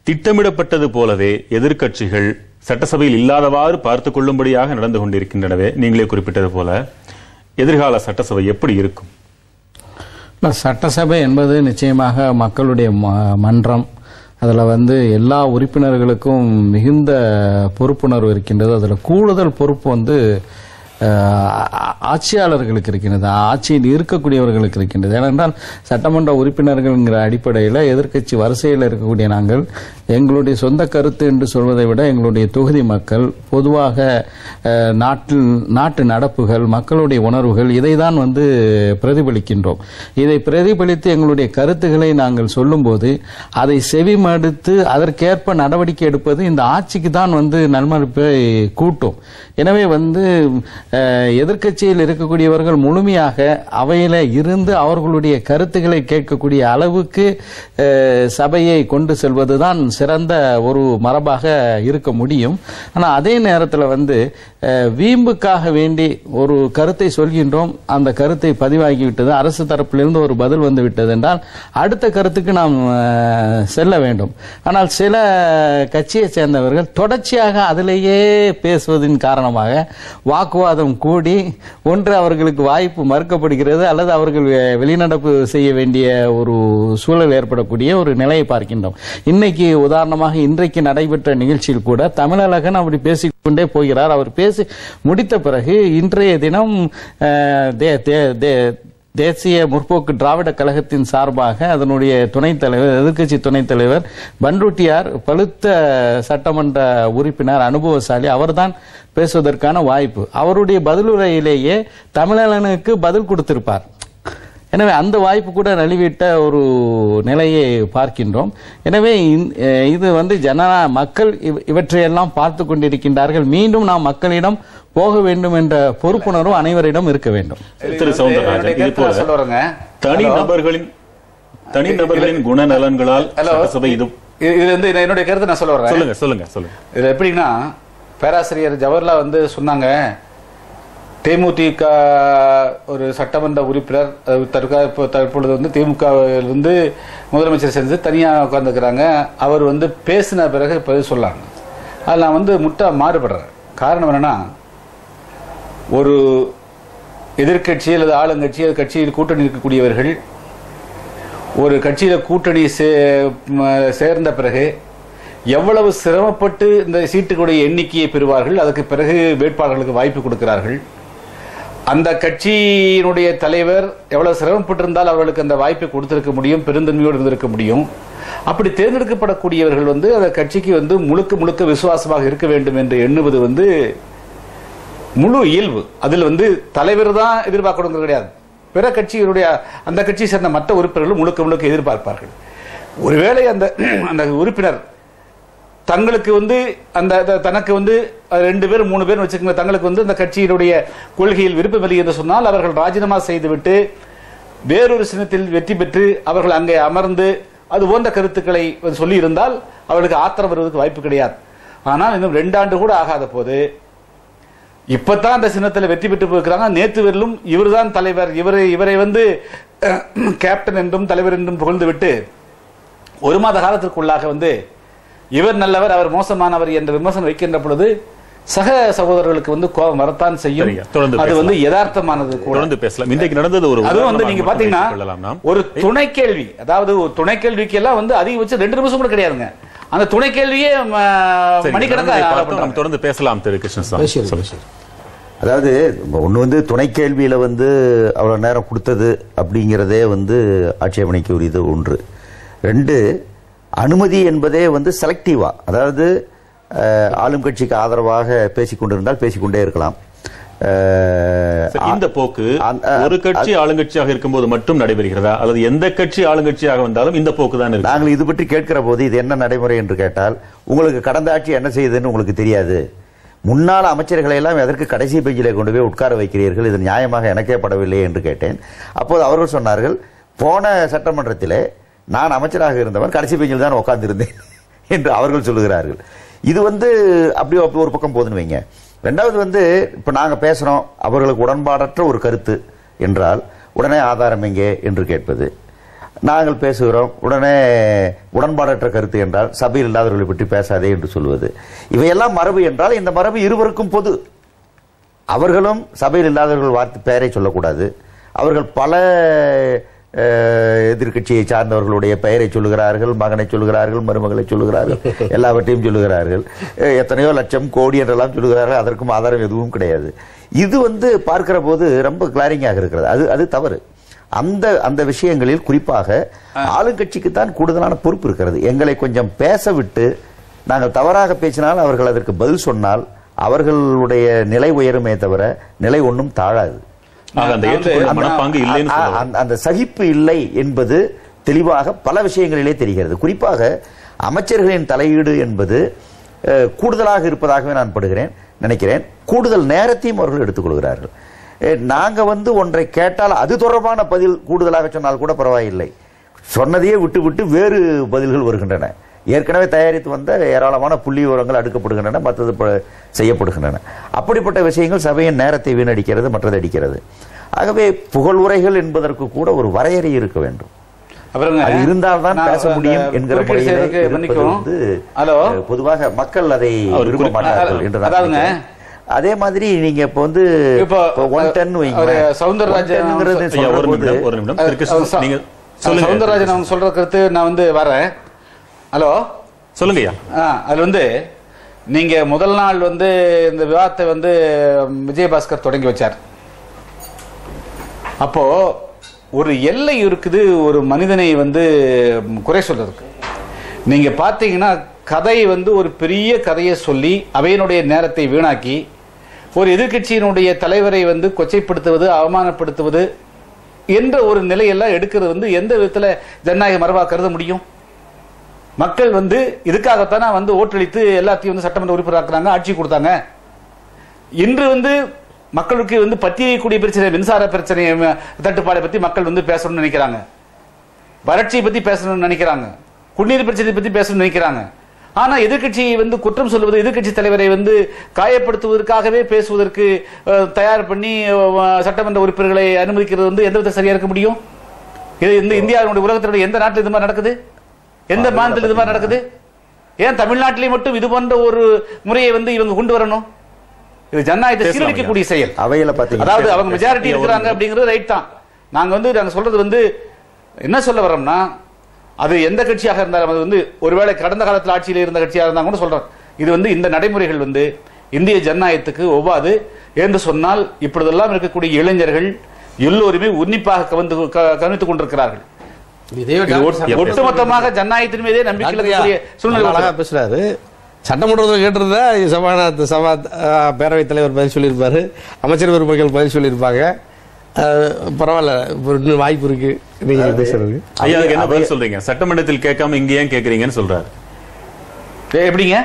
திட்டமிடப்பட்டது போலவே எதிர்க்கட்சிகள் சட்டசபையில் இல்லாதவாறு பார்த்துக் கொள்ளும்படியாக நடந்து கொண்டிருக்கின்றனவே, நீங்களே குறிப்பிட்டது போல எதிர்கால சட்டசபை எப்படி இருக்கும்? சட்டசபை என்பது நிச்சயமாக மக்களுடைய மன்றம். அதில் எல்லா உறுப்பினர்களுக்கும் மிகுந்த பொறுப்புணர்வு இருக்கின்றது. அதில் கூடுதல் பொறுப்பு ஆட்சியாளர்களுக்கு இருக்கின்றது, ஆட்சியில் இருக்கக்கூடியவர்களுக்கு இருக்கின்றது. ஏனென்றால் சட்டமன்ற உறுப்பினர்கள்ங்கிற அடிப்படையில் எதிர்க்கட்சி வரிசையில் இருக்கக்கூடிய நாங்கள் எங்களுடைய சொந்த கருத்து என்று சொல்வதை விட எங்களுடைய தொகுதி மக்கள் பொதுவாக நாட்டு நடப்புகள், மக்களுடைய உணர்வுகள், இதை தான் பிரதிபலிக்கின்றோம். இதை பிரதிபலித்து எங்களுடைய கருத்துக்களை நாங்கள் சொல்லும்போது அதை செவிமடுத்து அதற்கேற்ப நடவடிக்கை எடுப்பது இந்த ஆட்சிக்கு தான் நன்மதிப்பை கூட்டும். எனவே எதிர்க்கட்சியில் இருக்கக்கூடியவர்கள் முழுமையாக அவையில இருந்து அவர்களுடைய கருத்துக்களை கேட்கக்கூடிய அளவுக்கு சபையை கொண்டு செல்வதுதான் சிறந்த ஒரு மரபாக இருக்க முடியும். ஆனால் அதே நேரத்தில் வீம்புக்காக வேண்டி ஒரு கருத்தை சொல்கின்றோம், அந்த கருத்தை பதிவாகிவிட்டது, அரசு தரப்பிலிருந்து ஒரு பதில் வந்து விட்டது என்றால் அடுத்த கருத்துக்கு நாம் செல்ல வேண்டும். ஆனால் சில கட்சியை சேர்ந்தவர்கள் தொடர்ச்சியாக அதிலேயே பேசுவதன் காரணமாக வாக்குவாதம் கூடி ஒன்று அவர்களுக்கு வாய்ப்பு மறுக்கப்படுகிறது அல்லது அவர்கள் வெளிநடப்பு செய்ய வேண்டிய ஒரு சூழல் ஏற்படக்கூடிய ஒரு நிலையை பார்க்கின்றோம். இன்னைக்கு உதாரணமாக இன்றைக்கு நடைபெற்ற நிகழ்ச்சியில் கூட தமிழழகன் அப்படி பேசிக்கொண்டே போகிறார். அவர் பேசி முடித்த பிறகு இன்றைய தினம் தேசிய முற்போக்கு திராவிட கழகத்தின் சார்பாக அதனுடைய துணைத் தலைவர், எதிர்க்கட்சி துணைத் தலைவர் பன்ருட்டியார், பழுத்த சட்டமன்ற உறுப்பினர், அனுபவசாலி, அவர்தான் பேசுவதற்கான வாய்ப்பு. அவருடைய பதிலுரையிலேயே தமிழனுக்கு பதில் கொடுத்திருப்பார். எனவே அந்த வாய்ப்பு கூட நழுவிட்ட ஒரு நிலையை பார்க்கின்றோம். எனவே இது மக்கள் இவற்றையெல்லாம் பார்த்து கொண்டிருக்கின்றார்கள். மீண்டும் நாம் மக்களிடம் போக வேண்டும் என்ற பொறுப்புணர்வு அனைவரிடம் இருக்க வேண்டும். திரு சௌந்தரராஜன், இது போல தனிநபர்களின் குணநலன்களால் சபை இது என்னுடைய கருத்து நான் சொல்ல வரேன். சொல்லுங்க. இது எப்படின்னா, பேராசிரியர் ஜவஹர்லால் சொன்னாங்க, தேமுதிக ஒரு சட்டமன்ற உறுப்பினர் தற்பொழுது திமுகவிலிருந்து முதலமைச்சர் சேர்ந்து தனியாக உட்கார்ந்துக்கிறாங்க. அவர் பேசின பிறகு பதில் சொல்லாங்க. அதில் நான் முட்டா மாறுபடுறேன். காரணம் என்னன்னா, ஒரு எதிர்கட்சி அல்லது ஆளுங்கட்சி கட்சியில் கூட்டணி இருக்கக்கூடியவர்கள் ஒரு கட்சியில் கூட்டணி சேர்ந்த பிறகு எவ்வளவு சிரமப்பட்டு இந்த சீட்டுகளுடைய எண்ணிக்கையை பெறுவார்கள், அதுக்கு பிறகு வேட்பாளர்களுக்கு வாய்ப்பு கொடுக்கிறார்கள். அந்த கட்சியினுடைய தலைவர் எவ்வளவு சிரமப்பட்டிருந்தால் அவர்களுக்கு அந்த வாய்ப்பை கொடுத்திருக்க முடியும், பெருந்தன்மையோடு இருந்திருக்க முடியும். அப்படி தேர்ந்தெடுக்கப்படக்கூடியவர்கள் அந்த கட்சிக்கு முழுக்க விசுவாசமாக இருக்க வேண்டும் என்று எண்ணுவது முழு இயல்பு. அதில் தலைவர் தான் எதிர்பார்க்கணும் கிடையாது. பிற கட்சியினுடைய அந்த கட்சியை சேர்ந்த மற்ற உறுப்பினர்களும் முழுக்க எதிர்பார்ப்பார்கள். ஒருவேளை அந்த உறுப்பினர் தங்களுக்கு அந்த தனக்கு 2 பேர் 3 பேர் வச்சுக்கோங்க, தங்களுக்கு அந்த கட்சியினுடைய கொள்கையில் விருப்பமில்லை என்று சொன்னால் அவர்கள் ராஜினாமா செய்துவிட்டு வேறொரு சின்னத்தில் வெற்றி பெற்று அவர்கள் அங்கே அமர்ந்து அது போன்ற கருத்துக்களை சொல்லி இருந்தால் அவர்களுக்கு ஆத்திரம் வருவதற்கு வாய்ப்பு கிடையாது. ஆனால் இன்னும் 2 ஆண்டு கூட ஆகாத போது இப்பதான் அந்த சின்னத்தில் வெற்றி பெற்று போயிருக்கிறாங்க. நேற்று வரலும் இவர்தான் தலைவர், இவரை கேப்டன் என்றும் தலைவர் என்றும் புகழ்ந்து விட்டு 1 மாத காலத்திற்குள்ளாக இவர் நல்லவர் அவர் மோசமானவர் என்ற விமர்சனம் வைக்கின்ற பொழுது சக சகோதரர்களுக்கு கோபம் வரத்தான் செய்யும். அது யதார்த்தமானது. பேசலாம். இன்றைக்கு நடந்தது அது நீங்க பாத்தீங்கன்னா ஒரு துணை கேள்வி, அதாவது ஒரு துணை கேள்விக்கு எல்லாம் அதிகபட்சம் 2 நிமிஷம் கூட கிடையாதுங்க. அந்த துணை கேள்வியே மணிக்கணக்காக தொடர்ந்து பேசலாம். திரு கிருஷ்ணசாமி, அதாவது ஒன்று துணை கேள்வியில அவ்வளவு நேரம் கொடுத்தது அப்படிங்கிறதே ஆட்சேபனைக்கு உரியது ஒன்று. 2, அனுமதி என்பதே செலக்டிவா, அதாவது ஆளும் கட்சிக்கு ஆதரவாக பேசிக்கொண்டிருந்தால் பேசிக்கொண்டே இருக்கலாம். இந்த போக்கு ஒரு கட்சி ஆளுங்கட்சியாக இருக்கும்போது மட்டும் நடைபெறுகிறதா அல்லது எந்த கட்சி ஆளுங்கட்சியாக வந்தாலும் இந்த போக்கு தான் இருக்கு? நாங்கள் இது பற்றி கேட்கிற போது இது என்ன நடைமுறை என்று கேட்டால், உங்களுக்கு கடந்த ஆட்சி என்ன செய்யுதுன்னு உங்களுக்கு தெரியாது, முன்னாள் அமைச்சர்களை எல்லாம் எதற்கு கடைசி பெஞ்சிலே கொண்டு போய் உட்கார வைக்கிறீர்கள், இது நியாயமாக எனக்கே படவில்லை என்று கேட்டேன். அப்போது அவர்கள் சொன்னார்கள், போன சட்டமன்றத்திலே நான் அமைச்சராக இருந்தவன் கடைசி பெஞ்சில் தான் உட்கார்ந்திருந்தேன் என்று அவர்கள் சொல்லுகிறார்கள். இது அப்படி ஒரு பக்கம் போதுன்னு வைங்க. 2வது இப்ப நாங்க பேசுறோம், அவர்களுக்கு உடன்பாடற்ற ஒரு கருத்து என்றால் உடனே ஆதாரம் எங்கே என்று கேட்பது. நாங்கள் பேசுகிறோம், உடனே உடன்பாடற்ற கருத்து என்றால் சபையில் இல்லாதவர்களை பற்றி பேசாதே என்று சொல்வது. இவையெல்லாம் மரபு என்றால் இந்த மரபு இருவருக்கும் பொது. அவர்களும் சபையில் இல்லாதவர்கள் வார்த்தை பெயரை சொல்லக்கூடாது. அவர்கள் பல எதிர்கட்சியை சார்ந்தவர்களுடைய பெயரை சொல்லுகிறார்கள், மகனை சொல்லுகிறார்கள், மருமகளை சொல்லுகிறார்கள், எல்லாவற்றையும் சொல்லுகிறார்கள். எத்தனையோ லட்சம் கோடி என்றெல்லாம் சொல்லுகிறார்கள். அதற்கும் ஆதாரம் எதுவும் கிடையாது. இது பார்க்கிற போது ரொம்ப கிளாரிங்காக இருக்கிறது. அது தவறு. அந்த விஷயங்களில் குறிப்பாக ஆளுங்கட்சிக்கு தான் கூடுதலான பொறுப்பு இருக்கிறது. எங்களை கொஞ்சம் பேச விட்டு நாங்கள் தவறாக பேசினால் அவர்கள் அதற்கு பதில் சொன்னால் அவர்களுடைய நிலை உயருமே தவிர நிலை ஒன்றும் தாழாது. அந்த சகிப்பு இல்லை என்பது தெளிவாக பல விஷயங்களிலே தெரிகிறது. குறிப்பாக அமைச்சர்களின் தலையீடு என்பது கூடுதலாக இருப்பதாகவே நான் நினைக்கிறேன். கூடுதல் நேரத்தையும் அவர்கள் எடுத்துக்கொள்கிறார்கள். நாங்க ஒன்றை கேட்டால் அது தொடர்பான பதில் கூடுதலாக சொன்னால் கூட பரவாயில்லை, சொன்னதையே விட்டு வேறு பதில்கள் வருகின்றன. ஏற்கனவே தயாரித்து வந்த ஏராளமான புள்ளி விவரங்கள் அடுக்கப்படுகின்றன, மற்றது செய்யப்படுகின்றன. அப்படிப்பட்ட விஷயங்கள் சபையின் நேரத்தை வீணடிக்கிறது, மற்றது அடிக்கிறது. ஆகவே புகழுரைகள் என்பதற்கு கூட ஒரு வரையறை இருக்க வேண்டும். அது இருந்தால்தான் பேச முடியும் என்கிற பொதுவாக மக்கள் அதை விரும்ப மாட்டார்கள் என்று. அதே மாதிரி நீங்க இப்ப சவுந்தரராஜன் அவங்க சொல்ற கருத்து நான் வரேன். ஹலோ சொல்லுங்க. அது நீங்க முதல் நாள் இந்த விவாதத்தை விஜயபாஸ்கர் தொடங்கி வச்சார். அப்போ ஒரு எல்லை இருக்குது ஒரு மனிதனை குறை சொல்றதுக்கு. நீங்க பாத்தீங்கன்னா கதை ஒரு பெரிய கதையை சொல்லி அவையினுடைய நேரத்தை வீணாக்கி ஒரு எதிர்கட்சியினுடைய தலைவரை கொச்சைப்படுத்துவது, அவமானப்படுத்துவது என்ற ஒரு நிலையெல்லாம் எடுக்கிறது எந்த விதத்துல ஜனநாயக மரபா கருத முடியும்? மக்கள் இதுக்காகத்தானே ஓட்டளித்து எல்லாத்தையும் சட்டமன்ற உறுப்பினராக்குறாங்க, ஆட்சி கொடுத்தாங்க. இன்று மக்களுக்கு பத்தியக்கூடிய பிரச்சனை, மின்சார பிரச்சனை தட்டுப்பாடை பத்தி மக்கள் பேசணும்னு நினைக்கிறாங்க, வறட்சியை பத்தி பேசணும்னு நினைக்கிறாங்க, குடிநீர் பிரச்சனை பத்தி பேசணும்னு நினைக்கிறாங்க. ஆனா எதிர்கட்சியை குற்றம் சொல்வது, எதிர்கட்சி தலைவரை காயப்படுத்துவதற்காகவே பேசுவதற்கு தயார் பண்ணி சட்டமன்ற உறுப்பினர்களை அனுமதிக்கிறது எந்த விதத்தில் சரியா இருக்க முடியும்? இது இந்தியாவுடைய உலகத்தினுடைய எந்த நாட்டில் இது மாதிரி நடக்குது? எந்த மாநிலத்தில் இது மாதிரி நடக்குது? ஏன் தமிழ்நாட்டிலே மட்டும் இது போன்ற ஒரு முறையை இவங்க கொண்டு வரணும்? இது ஜனநாயகத்தை சீரழிக்கக்கூடிய செயல். அவையில பாத்தீங்கன்னா அதாவது அவங்க மெஜாரிட்டி இருக்கிறாங்க அப்படிங்கிறது ரைட் தான். நாங்க நாங்க சொல்றது என்ன சொல்ல வரோம்னா, அது எந்த கட்சியாக இருந்தாலும் அது ஒருவேளை கடந்த காலத்தில் ஆட்சியில் இருந்த கட்சியாக இருந்தா கூட சொல்றோம். இது இந்த நடைமுறைகள் இந்திய ஜனநாயகத்துக்கு ஒவ்வாது என்று சொன்னால் இப்பொழுதெல்லாம் இருக்கக்கூடிய இளைஞர்கள் எல்லோருமே உன்னிப்பாக கவனித்துக் கொண்டிருக்கிறார்கள். ஒட்டுமொத்தமாக ஜனநாயகத்தின் மீதே நம்பிக்கை சூழ்நிலை பேசுறாரு. சட்டமன்றத்தில் கேட்டிருந்தா சபா பேரவைத் தலைவர் பதில் சொல்லியிருப்பாரு, அமைச்சர் பெருமக்கள் பதில் சொல்லியிருப்பாங்க. பரவாயில்ல, இன்னும் வாய்ப்பு இருக்கு நீங்க பேசுறது. ஐயா என்ன பதில் சொல்றீங்க? சட்டமன்றத்தில் கேட்காம இங்க ஏன் கேக்குறீங்கன்னு சொல்றாரு. எப்படிங்க?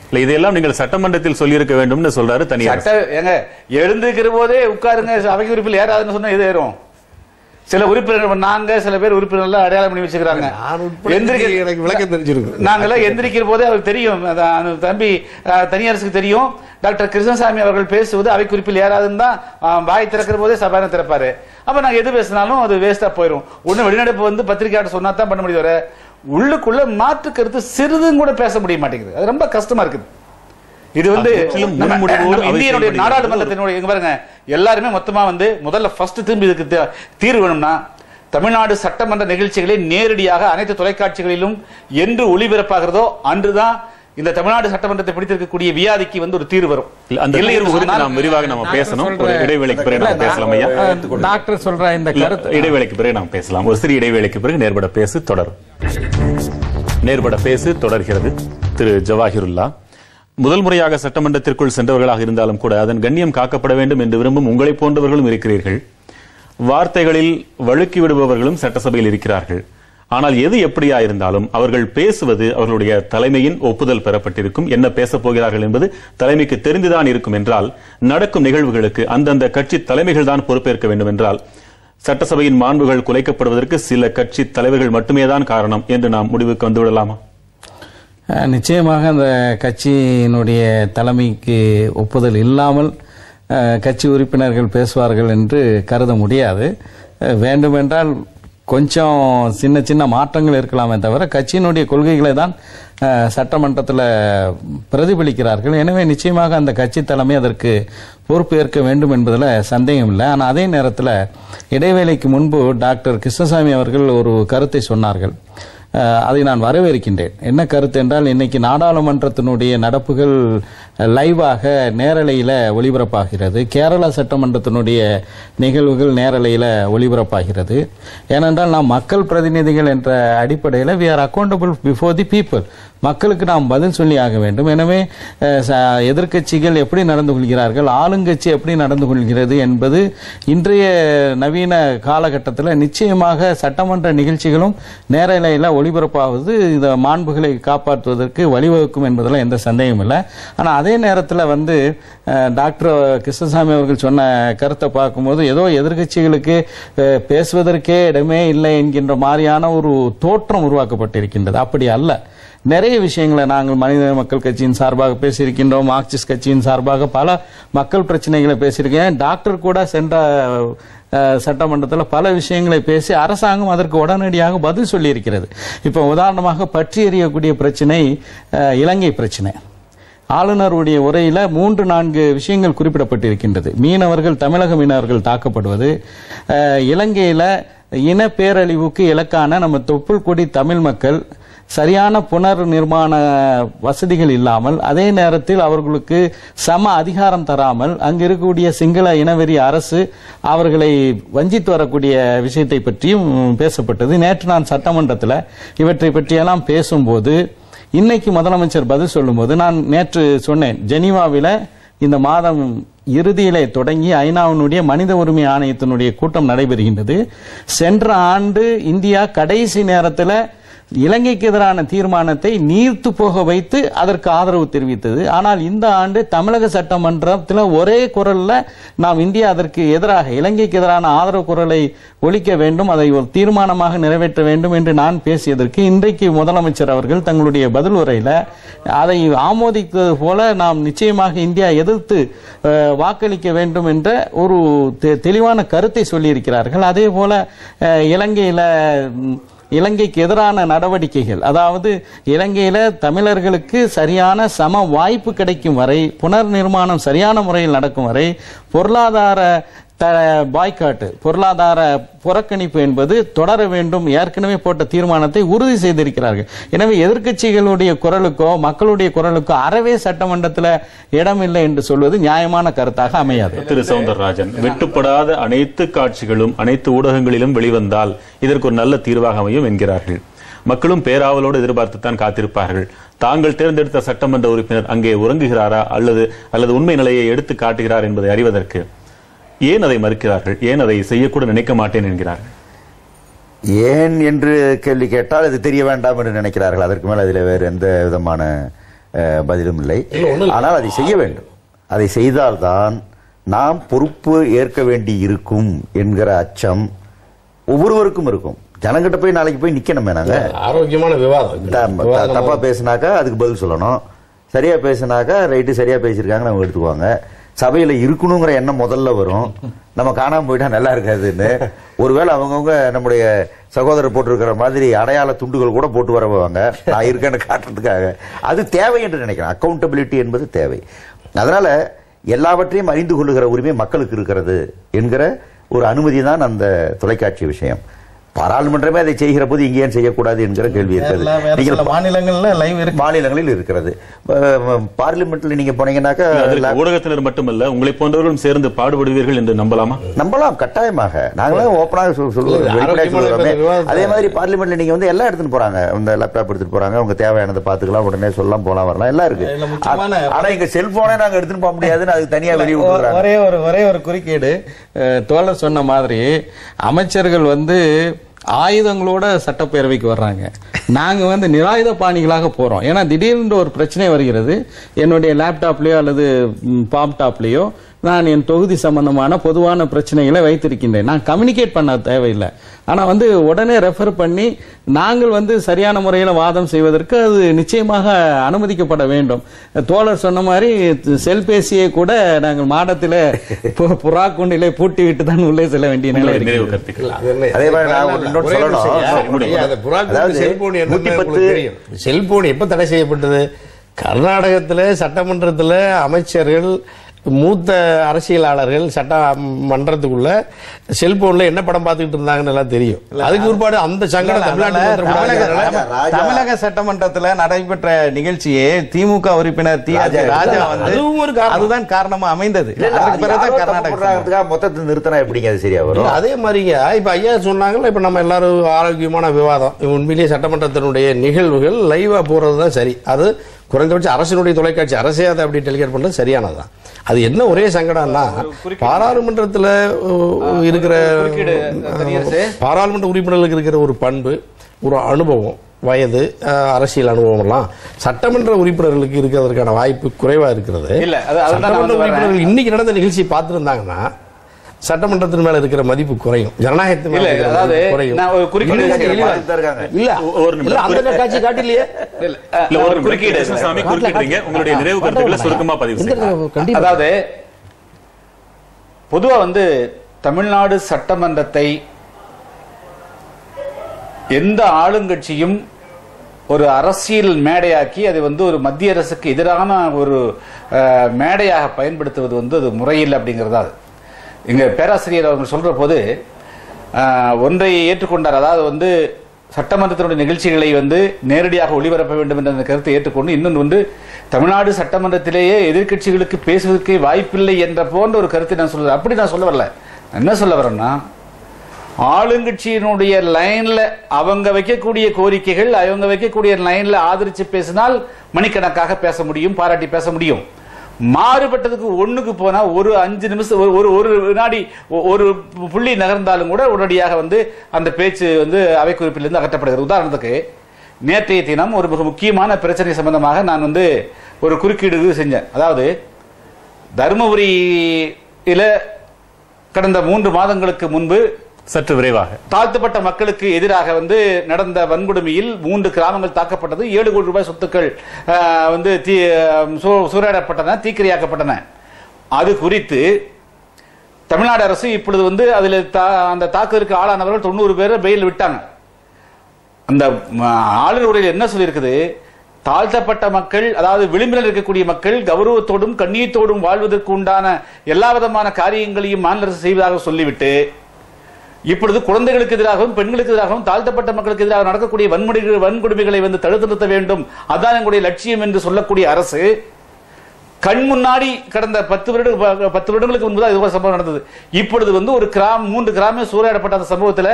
இல்ல இதெல்லாம் நீங்கள் சட்டமன்றத்தில் சொல்லியிருக்க வேண்டும்னு சொல்றாரு. தனியாக ஏங்க எழுந்திருக்கிற போதே உட்காருங்க, அவைக்கு உறுப்பில் ஏறாதுன்னு சொன்னா இது ஏறும். சில உறுப்பினர்கள் நாங்க சில பேர் உறுப்பினர்கள் அடையாளம் பண்ணி வச்சுக்கிறாங்க. நாங்கெல்லாம் எந்திரிக்கிற போதே அவருக்கு தெரியும், தம்பி தனியரசுக்கு தெரியும், டாக்டர் கிருஷ்ணசாமி அவர்கள் பேசுவது அவை குறிப்பில் ஏறாதுன்னு தான் வாய் திறக்கிற போதே சபான திறப்பாரு. அப்ப நாங்க எது பேசினாலும் அது வேஸ்டா போயிடும். ஒண்ணு வெளிநடப்பு பத்திரிகையாட்ட சொன்னா தான் பண்ண முடியும். உள்ளுக்குள்ள மாற்று கருத்து சிறிதும் கூட பேச முடிய மாட்டேங்குது. அது ரொம்ப கஷ்டமா இருக்குது. இது இந்தியனுடைய நாடாளுமன்றத்தினுடைய பாருங்க, எல்லாருமே மொத்தமா முதல்ல ஃபர்ஸ்ட் திரும்பி இதுக்கு தீர்வு வேணும்னா தமிழ்நாடு சட்டமன்ற நிகழ்ச்சிகளை நேரடியாக அனைத்து தொலைக்காட்சிகளிலும் என்று ஒளிபரப்பாகிறதோ அன்றுதான் இந்த தமிழ்நாடு சட்டமன்றத்தை பிடித்திருக்கக்கூடிய வியாதிக்கு ஒரு தீர்வு வரும். அந்த நாம் விரிவாக நம்ம பேசணும். ஒரு இடைவேளைக்கு பிறகு நாம் பேசலாம். ஐயா டாக்டர் சொல்ற இந்த கருத்து இடைவேளைக்கு பிறகு நாம் பேசலாம். ஒரு சிறிய இடைவேளைக்கு பிறகு நேர்பட பேசு தொடரும். நேர்பட பேசு தொடர்கிறது. திரு ஜவாஹிருல்லா, முதல் முறையாக சட்டமன்றத்திற்குள் சென்றவர்களாக இருந்தாலும் கூட அதன் கண்ணியம் காக்கப்பட வேண்டும் என்று விரும்பும் உங்களை போன்றவர்களும் இருக்கிறீர்கள். வார்த்தைகளில் வழுக்கி விடுபவர்களும் சட்டசபையில் இருக்கிறார்கள். ஆனால் எது எப்படியா இருந்தாலும் அவர்கள் பேசுவது அவர்களுடைய தலைமையின் ஒப்புதல் பெறப்பட்டிருக்கும். என்ன பேசப் போகிறார்கள் என்பது தலைமைக்கு தெரிந்துதான் இருக்கும் என்றால் நடக்கும் நிகழ்வுகளுக்கு அந்தந்த கட்சி தலைமைகள் தான் பொறுப்பேற்க வேண்டும் என்றால் சட்டசபையின் மாண்புகள் குலைக்கப்படுவதற்கு சில கட்சி தலைவர்கள் மட்டுமே தான் காரணம் என்று நாம் முடிவுக்கு வந்துவிடலாமா? நிச்சயமாக அந்த கட்சியினுடைய தலைமைக்கு ஒப்புதல் இல்லாமல் கட்சி உறுப்பினர்கள் பேசுவார்கள் என்று கருத முடியாது. வேண்டுமென்றால் கொஞ்சம் சின்ன சின்ன மாற்றங்கள் இருக்கலாமே தவிர கட்சியினுடைய கொள்கைகளை தான் சட்டமன்றத்தில் பிரதிபலிக்கிறார்கள். எனவே நிச்சயமாக அந்த கட்சி தலைமை அதற்கு பொறுப்பேற்க வேண்டும் என்பதில் சந்தேகம் இல்லை. ஆனால் அதே நேரத்தில் இடைவேளைக்கு முன்பு டாக்டர் கிருஷ்ணசாமி அவர்கள் ஒரு கருத்தை சொன்னார்கள். அதை நான் வரவேற்கின்றேன். என்ன கருத்து என்றால், இன்னைக்கு நாடாளுமன்றத்தினுடைய நடப்புகள் லைவாக நேரலையில் ஒளிபரப்பாகிறது. கேரளா சட்டமன்றத்தினுடைய நிகழ்வுகள் நேரலையில் ஒளிபரப்பாகிறது. ஏனென்றால் நாம் மக்கள் பிரதிநிதிகள் என்ற அடிப்படையில் we are accountable before the people. மக்களுக்கு நாம் பதில் சொல்லி ஆக வேண்டும். எனவே எதிர்க்கட்சிகள் எப்படி நடந்து கொள்கிறார்கள், ஆளுங்கட்சி எப்படி நடந்து கொள்கிறது என்பது இன்றைய நவீன காலகட்டத்தில் நிச்சயமாக சட்டமன்ற நிகழ்ச்சிகளும் நேரலையில் ஒளிபரப்பாவது இந்த மாண்புகளை காப்பாற்றுவதற்கு வழிவகுக்கும் என்பதில் எந்த சந்தேகமும் இல்லை. ஆனால் அதே நேரத்தில் டாக்டர் கிருஷ்ணசாமி அவர்கள் சொன்ன கருத்தை பார்க்கும்போது ஏதோ எதிர்க்கட்சிகளுக்கு பேசுவதற்கே இடமே இல்லை என்கின்ற மாதிரியான ஒரு தோற்றம் உருவாக்கப்பட்டிருக்கின்றது. அப்படி அல்ல. நிறைய விஷயங்களை நாங்கள் மனித மக்கள் கட்சியின் சார்பாக பேசியிருக்கின்றோம், மார்க்சிஸ்ட் கட்சியின் சார்பாக பல மக்கள் பிரச்சனைகளை பேசியிருக்கேன். டாக்டர் கூட சென்ற சட்டமன்றத்தில் பல விஷயங்களை பேசி அரசாங்கம் அதற்கு உடனடியாக பதில் சொல்லியிருக்கிறது. இப்போ உதாரணமாக பற்றி எறியக்கூடிய பிரச்சனை இலங்கை பிரச்சனை. ஆளுநருடைய உரையில 3-4 விஷயங்கள் குறிப்பிடப்பட்டிருக்கின்றது. மீனவர்கள், தமிழக மீனவர்கள் தாக்கப்படுவது, இலங்கையில இன பேரழிவுக்கு இலக்கான நம்ம தொப்புள் கொடி தமிழ் மக்கள் சரியான புனர் நிர்மாண வசதிகள் இல்லாமல், அதே நேரத்தில் அவர்களுக்கு சம அதிகாரம் தராமல் அங்கு இருக்கக்கூடிய சிங்கள இனவெறி அரசு அவர்களை வஞ்சித்து வரக்கூடிய விஷயத்தை பற்றியும் பேசப்பட்டது. நேற்று நான் சட்டமன்றத்தில் இவற்றை பற்றியெல்லாம் பேசும்போது, இன்னைக்கு முதலமைச்சர் பதில் சொல்லும்போது நான் நேற்று சொன்னேன், ஜெனீவாவில் இந்த மாதம் இறுதியிலே தொடங்கி ஐநாவினுடைய மனித உரிமை ஆணையத்தினுடைய கூட்டம் நடைபெறுகின்றது. சென்ற ஆண்டு இந்தியா கடைசி நேரத்தில் இலங்கைக்கு எதிரான தீர்மானத்தை நீர்த்து போக வைத்து அதற்கு ஆதரவு தெரிவித்தது. ஆனால் இந்த ஆண்டு தமிழக சட்டமன்றத்தில் ஒரே குரல்ல நாம் இந்தியா அதற்கு எதிராக இலங்கைக்கு எதிரான ஆதரவு குரலை ஒலிக்க வேண்டும், அதை ஒரு தீர்மானமாக நிறைவேற்ற வேண்டும் என்று நான் பேசியதற்கு இன்றைக்கு முதலமைச்சர் அவர்கள் தங்களுடைய பதில் உரையில அதை ஆமோதித்தது போல நாம் நிச்சயமாக இந்தியா எதிர்த்து வாக்களிக்க வேண்டும் என்ற ஒரு தெளிவான கருத்தை சொல்லியிருக்கிறார்கள். அதே போல இலங்கைக்கு எதிரான நடவடிக்கைகள், அதாவது இலங்கையில தமிழர்களுக்கு சரியான சம வாய்ப்பு கிடைக்கும் வரை, புனர் நிர்மாணம் சரியான முறையில் நடக்கும் வரை பொருளாதார பாய்காட்டு, பொருளாதார புறக்கணிப்பு என்பது தொடர வேண்டும், ஏற்கனவே போட்ட தீர்மானத்தை உறுதி செய்திருக்கிறார்கள். எனவே எதிர்க்கட்சிகளுடைய குரலுக்கோ மக்களுடைய குரலுக்கோ அறவே சட்டமன்றத்தில் இடமில்லை என்று சொல்வது நியாயமான கருத்தாக அமையாது. திரு சௌந்தரராஜன், வெட்டுப்படாத அனைத்து காட்சிகளும் அனைத்து ஊடகங்களிலும் வெளிவந்தால் இதற்கு ஒரு நல்ல தீர்வாக அமையும் என்கிறார்கள். மக்களும் பேராவலோடு எதிர்பார்த்துத்தான் காத்திருப்பார்கள். தாங்கள் தேர்ந்தெடுத்த சட்டமன்ற உறுப்பினர் அங்கே உறங்குகிறாரா அல்லது உண்மை நிலையை எடுத்து காட்டுகிறார் என்பதை அறிவதற்கு ஏன் அதை மறுக்கிறார்கள்? ஏன் அதை செய்யக்கூட நினைக்க மாட்டேன் என்கிறார்கள்? ஏன் என்று கேள்வி கேட்டால் அது தெரிய வேண்டாம் என்று நினைக்கிறார்கள். அதற்கு மேல் அதில் வேறு எந்த விதமான பதிலும் இல்லை. ஆனால் அதை செய்ய வேண்டும். அதை செய்தால்தான் நாம் பொறுப்பு ஏற்க வேண்டி இருக்கும் என்கிற அச்சம் ஒவ்வொருவருக்கும் இருக்கும். ஜனங்கிட்ட போய் நாளைக்கு போய் நிக்கணுமே, நாங்க ஆரோக்கியமான விவாதம். தப்பா பேசினாக்கா அதுக்கு பதில் சொல்லணும், சரியா பேசினாக்கா ரைட்டு சரியா பேசியிருக்காங்க நம்ம எடுத்துக்குவாங்க. சபையில இருக்கணுங்கிற எண்ணம் முதல்ல வரும். நம்ம காணாம போயிட்டா நல்லா இருக்காதுன்னு ஒருவேளை அவங்கவுங்க நம்முடைய சகோதரர் போட்டிருக்கிற மாதிரி அடையாள துண்டுகள் கூட போட்டு வரவாங்க, நான் இருக்கேன்னு காட்டுறதுக்காக. அது தேவை என்று நினைக்கிறேன். அக்கௌண்டபிலிட்டி என்பது தேவை. அதனால எல்லாவற்றையும் அறிந்து கொள்ளுகிற உரிமை மக்களுக்கு இருக்கிறது என்கிற ஒரு அனுமதி தான் அந்த தொலைக்காட்சி விஷயம். பாராளுமன்றமே அதை செய்கிற போது இங்கே ஏன் செய்யக்கூடாது என்கிற கேள்வி இருக்கிறது. மாநிலங்களில் இருக்கிறது. பார்லிமெண்ட்ல நீங்க போனீங்கன்னாக்கா ஊடகத்தினர் மட்டுமல்ல, உங்களை போன்றவர்களும் சேர்ந்து பாடுபடுவீர்கள் என்று நம்பலாமா? நம்பலாம், கட்டாயமாக. நாங்களும் ஓப்பனாக சொல்லுவோம். அதே மாதிரி பார்லிமெண்ட்ல நீங்க வந்து எல்லாம் எடுத்துட்டு போறாங்க, இந்த லேப்டாப் எடுத்துட்டு போறாங்க, அவங்க தேவையானதை பாத்துக்கலாம், உடனே சொல்லலாம், போலாம், வரலாம், எல்லாம் இருக்கு. ஆனா எங்க செல்போனே நாங்க எடுத்துட்டு போக முடியாதுன்னு அது தனியா வெளியே ஒரே ஒரு குறுக்கீடு. தோழர் சொன்ன மாதிரி அமைச்சர்கள் வந்து ஆயுதங்களோட சட்டப்பேரவைக்கு வர்றாங்க, நாங்க வந்து நிராயுத பாணிகளாக போறோம். ஏன்னா திடீர்னு ஒரு பிரச்சனை வருகிறது, என்னுடைய லேப்டாப்லயோ அல்லது பாம்டாப்லயோ நான் என் தொகுதி சம்பந்தமான பொதுவான பிரச்சனைகளை வைத்திருக்கின்றேன். நான் கம்யூனிகேட் பண்ண தேவையில்லை. ஆனா உடனே ரெஃபர் பண்ணி நாங்கள் சரியான முறையில் வாதம் செய்வதற்கு அது நிச்சயமாக அனுமதிக்கப்பட வேண்டும். தோழர் சொன்ன மாதிரி செல்பேசியை கூட நாங்கள் மாடத்தில் புறா கூண்டிலே பூட்டி விட்டு தான் உள்ளே செல்ல வேண்டிய நிலை இருக்கு. செல்போன் எப்ப தடை செய்யப்பட்டது? கர்நாடகத்தில் சட்டமன்றத்தில் அமைச்சர்கள், மூத்த அரசியலாளர்கள் சட்டமன்றத்துக்குள்ள செல்போன்ல என்ன படம் பார்த்துக்கிட்டு இருந்தாங்கன்னு எல்லாம் தெரியும். அதுக்கு ஒருபாடு அந்த சங்கடம் தமிழக சட்டமன்றத்தில் நடைபெற்ற நிகழ்ச்சியே திமுக உறுப்பினர் ராஜா அதுதான் காரணமா அமைந்தது. கர்நாடகா மொத்தத்தை நிறுத்தினா எப்படிங்க அது சரியா வரும்? அதே மாதிரிங்க இப்ப ஐயா சொன்னாங்கல்ல, இப்ப நம்ம எல்லாரும் ஆரோக்கியமான விவாதம், உண்மையிலேயே சட்டமன்றத்தினுடைய நிகழ்வுகள் லைவா போறதுதான் சரி. அது குறைந்தபட்சம் அரசினுடைய தொலைக்காட்சி அரசே அதை அப்படி டெலிகேட் பண்றது சரியானதுதான். அது என்ன ஒரே சங்கடம்னா, பாராளுமன்றத்தில் இருக்கிற பாராளுமன்ற உறுப்பினர்களுக்கு இருக்கிற ஒரு பண்பு, ஒரு அனுபவம், வயது, அரசியல் அனுபவம் எல்லாம் சட்டமன்ற உறுப்பினர்களுக்கு இருக்கிறதுக்கான வாய்ப்பு குறைவா இருக்கிறது. சட்டமன்ற உறுப்பினர்கள் இன்னைக்கு நடந்த நிகழ்ச்சியை பார்த்திருந்தாங்கன்னா சட்டமன்றத்தின் மேல இருக்கிற மதிப்பு குறையும், ஜனநாயகத்தின் மேல குறையும். அந்த காட்சி காட்டிலேயே உங்களுடைய நிறைவு கருத்துக்களை சுருக்கமா பதிவு செய்யுங்க. அதாவது பொதுவா தமிழ்நாடு சட்டமன்றத்தை எந்த ஆளுங்கட்சியும் ஒரு அரசியல் மேடையாக்கி அதை ஒரு மத்திய அரசுக்கு எதிரான ஒரு மேடையாக பயன்படுத்துவது அது முறையில்லை அப்படிங்கிறதா. இங்க பேராசிரியர் அவங்க சொல்ற போது ஒன்றை ஏற்றுக்கொண்டார். அதாவது சட்டமன்றத்தினுடைய நிகழ்ச்சிகளை நேரடியாக ஒளிபரப்ப வேண்டும் என்ற அந்த கருத்தை ஏற்றுக்கொண்டு, இன்னொன்று தமிழ்நாடு சட்டமன்றத்திலேயே எதிர்கட்சிகளுக்கு பேசுவதற்கு வாய்ப்பில்லை என்ற போன்ற ஒரு கருத்தை நான் சொல்றேன். அப்படி நான் சொல்ல வரல. என்ன சொல்ல வரேன்னா, ஆளுங்கட்சியினுடைய லைன்ல அவங்க வைக்கக்கூடிய கோரிக்கைகள், அவங்க வைக்கக்கூடிய லைன்ல ஆதரிச்சு பேசினால் மணிக்கணக்காக பேச முடியும், பாராட்டி பேச முடியும். மாறுபட்டதுக்கு ஒண்ணுக்கு போனா ஒரு 5 நிமிஷம், ஒரு வினாடி, ஒரு புள்ளி நகர்ந்தாலும் கூட உடனடியாக அந்த பேச்சு அவை குறிப்பிலிருந்து அகற்றப்படுகிறது. உதாரணத்துக்கு நேற்றைய தினம் ஒரு மிக முக்கியமான பிரச்சனை சம்பந்தமாக நான் ஒரு குறுக்கீடு செஞ்சேன். அதாவது தருமபுரியில கடந்த 3 மாதங்களுக்கு முன்பு சற்று விரைவாக தாழ்த்தப்பட்ட மக்களுக்கு எதிராக நடந்த வன்கொடுமையில் 3 கிராமங்கள் தாக்கப்பட்டது. 7 கோடி ரூபாய் சொத்துக்கள் சூறையாடப்பட்டன, தீக்கிரையாக்கப்பட்டன. அது குறித்து தமிழ்நாடு அரசு இப்பொழுது அதில் அந்த தாக்குதலுக்கு ஆளானவர்கள் 90 பேரை பெயில் விட்டாங்க. அந்த ஆளுநர் உரையில் என்ன சொல்லியிருக்குது? தாழ்த்தப்பட்ட மக்கள், அதாவது விளிம்பில் இருக்கக்கூடிய மக்கள் கௌரவத்தோடும் கண்ணியத்தோடும் வாழ்வதற்கு உண்டான எல்லா விதமான காரியங்களையும் மாநில அரசு செய்வதாக சொல்லிவிட்டு, இப்பொழுது குழந்தைகளுக்கு எதிராகவும் பெண்களுக்கு எதிராகவும் தாழ்த்தப்பட்ட மக்களுக்கு எதிராக நடக்கக்கூடிய வன்கொடுமைகளை தடுத்து நிறுத்த வேண்டும், அதான் எங்களுடைய லட்சியம் என்று சொல்லக்கூடிய அரசு கண் முன்னாடி கடந்த 10 வருடங்களுக்கு முன்பு இது ஒரு சம்பவம் நடந்தது. இப்பொழுது ஒரு 3 கிராமம் சூறையாடப்பட்ட அந்த சம்பவத்தில்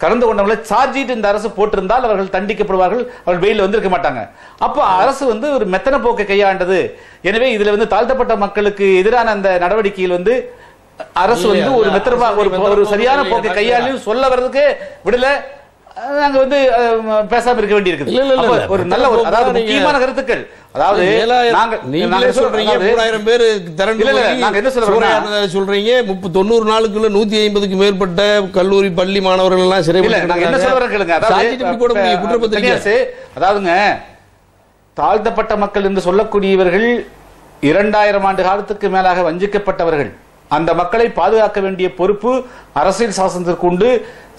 கலந்து கொண்டவர்களை சார்ஜ் இந்த அரசு போட்டிருந்தால் அவர்கள் தண்டிக்கப்படுவார்கள், அவர்கள் பெயில் வந்திருக்க மாட்டாங்க. அப்ப அரசு ஒரு மெத்தன போக்கை கையாண்டது. எனவே இதுல தாழ்த்தப்பட்ட மக்களுக்கு எதிரான அந்த நடவடிக்கையில் அரசு ஒரு மெத்தனமா ஒரு சரியான போக்கை கையாளி சொல்ல வர்றதுக்கு விடல. நாங்க பேசாம இருக்க வேண்டி இருக்குது. ஒரு நல்ல ஒரு, அதாவது முக்கியமான கருத்துக்கள், அதாவது நீங்க சொல்றீங்க 3000 பேர் திரண்டு, நாங்க என்ன சொல்றீங்க 90 நாளுக்குள்ள 150க்கு மேற்பட்ட கல்லூரி பள்ளி மாணவர்கள் எல்லாம் என்ன சொல்றேன், அதாவதுங்க தாழ்த்தப்பட்ட மக்கள் என்று சொல்லக்கூடியவர்கள் 2000 ஆண்டு காலத்துக்கு மேலாக வஞ்சிக்கப்பட்டவர்கள். அந்த மக்களை பாதுகாக்க வேண்டிய பொறுப்பு அரசியல் சாசனத்திற்கு உண்டு,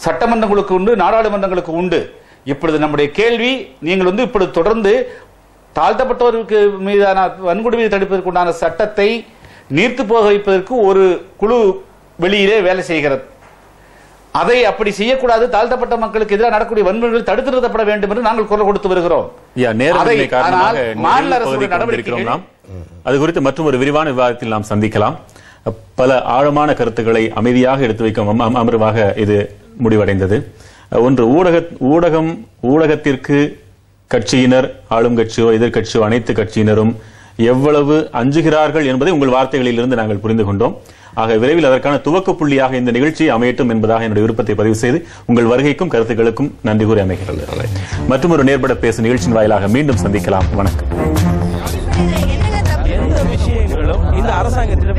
சட்டமன்றங்களுக்கு உண்டு, நாடாளுமன்றங்களுக்கு உண்டு. இப்பொழுது நம்முடைய கேள்வி, நீங்கள் இப்பொழுது தொடர்ந்து தாழ்த்தப்பட்டவர்களுக்கு மீதான வன்கொடுமையை தடுப்பதற்குண்டான சட்டத்தை நீர்த்து போக வைப்பதற்கு ஒரு குழு வெளியிலே வேலை செய்கிறது. அதை அப்படி செய்யக்கூடாது, தாழ்த்தப்பட்ட மக்களுக்கு எதிராக நடக்கக்கூடிய வன்முறைகள் தடுத்து நிறுத்தப்பட வேண்டும் என்று நாங்கள் குரல் கொடுத்து வருகிறோம். மாநில அரசு நடவடிக்கை அது குறித்து மற்றும் ஒரு விரிவான விவாதத்தில் நாம் சந்திக்கலாம். பல ஆழமான கருத்துக்களை அமைதியாக எடுத்து வைக்கும் அமர்வாக இது முடிவடைந்தது. ஒன்று, ஊடகத்திற்கு கட்சியினர், ஆளும் கட்சியோ எதிர்கட்சியோ அனைத்து கட்சியினரும் எவ்வளவு அஞ்சுகிறார்கள் என்பதை உங்கள் வார்த்தைகளிலிருந்து நாங்கள் புரிந்து கொண்டோம். ஆக விரைவில் அதற்கான துவக்க புள்ளியாக இந்த நிகழ்ச்சி அமையட்டும் என்பதாக என்னுடைய விருப்பத்தை பதிவு செய்து உங்கள் வருகைக்கும் கருத்துக்களுக்கும் நன்றி கூறி அமைகிறது. மற்றும் ஒரு நேர்பட பேசும் நிகழ்ச்சியின் வாயிலாக மீண்டும் சந்திக்கலாம். வணக்கம். இந்த அரசாங்கத்தில்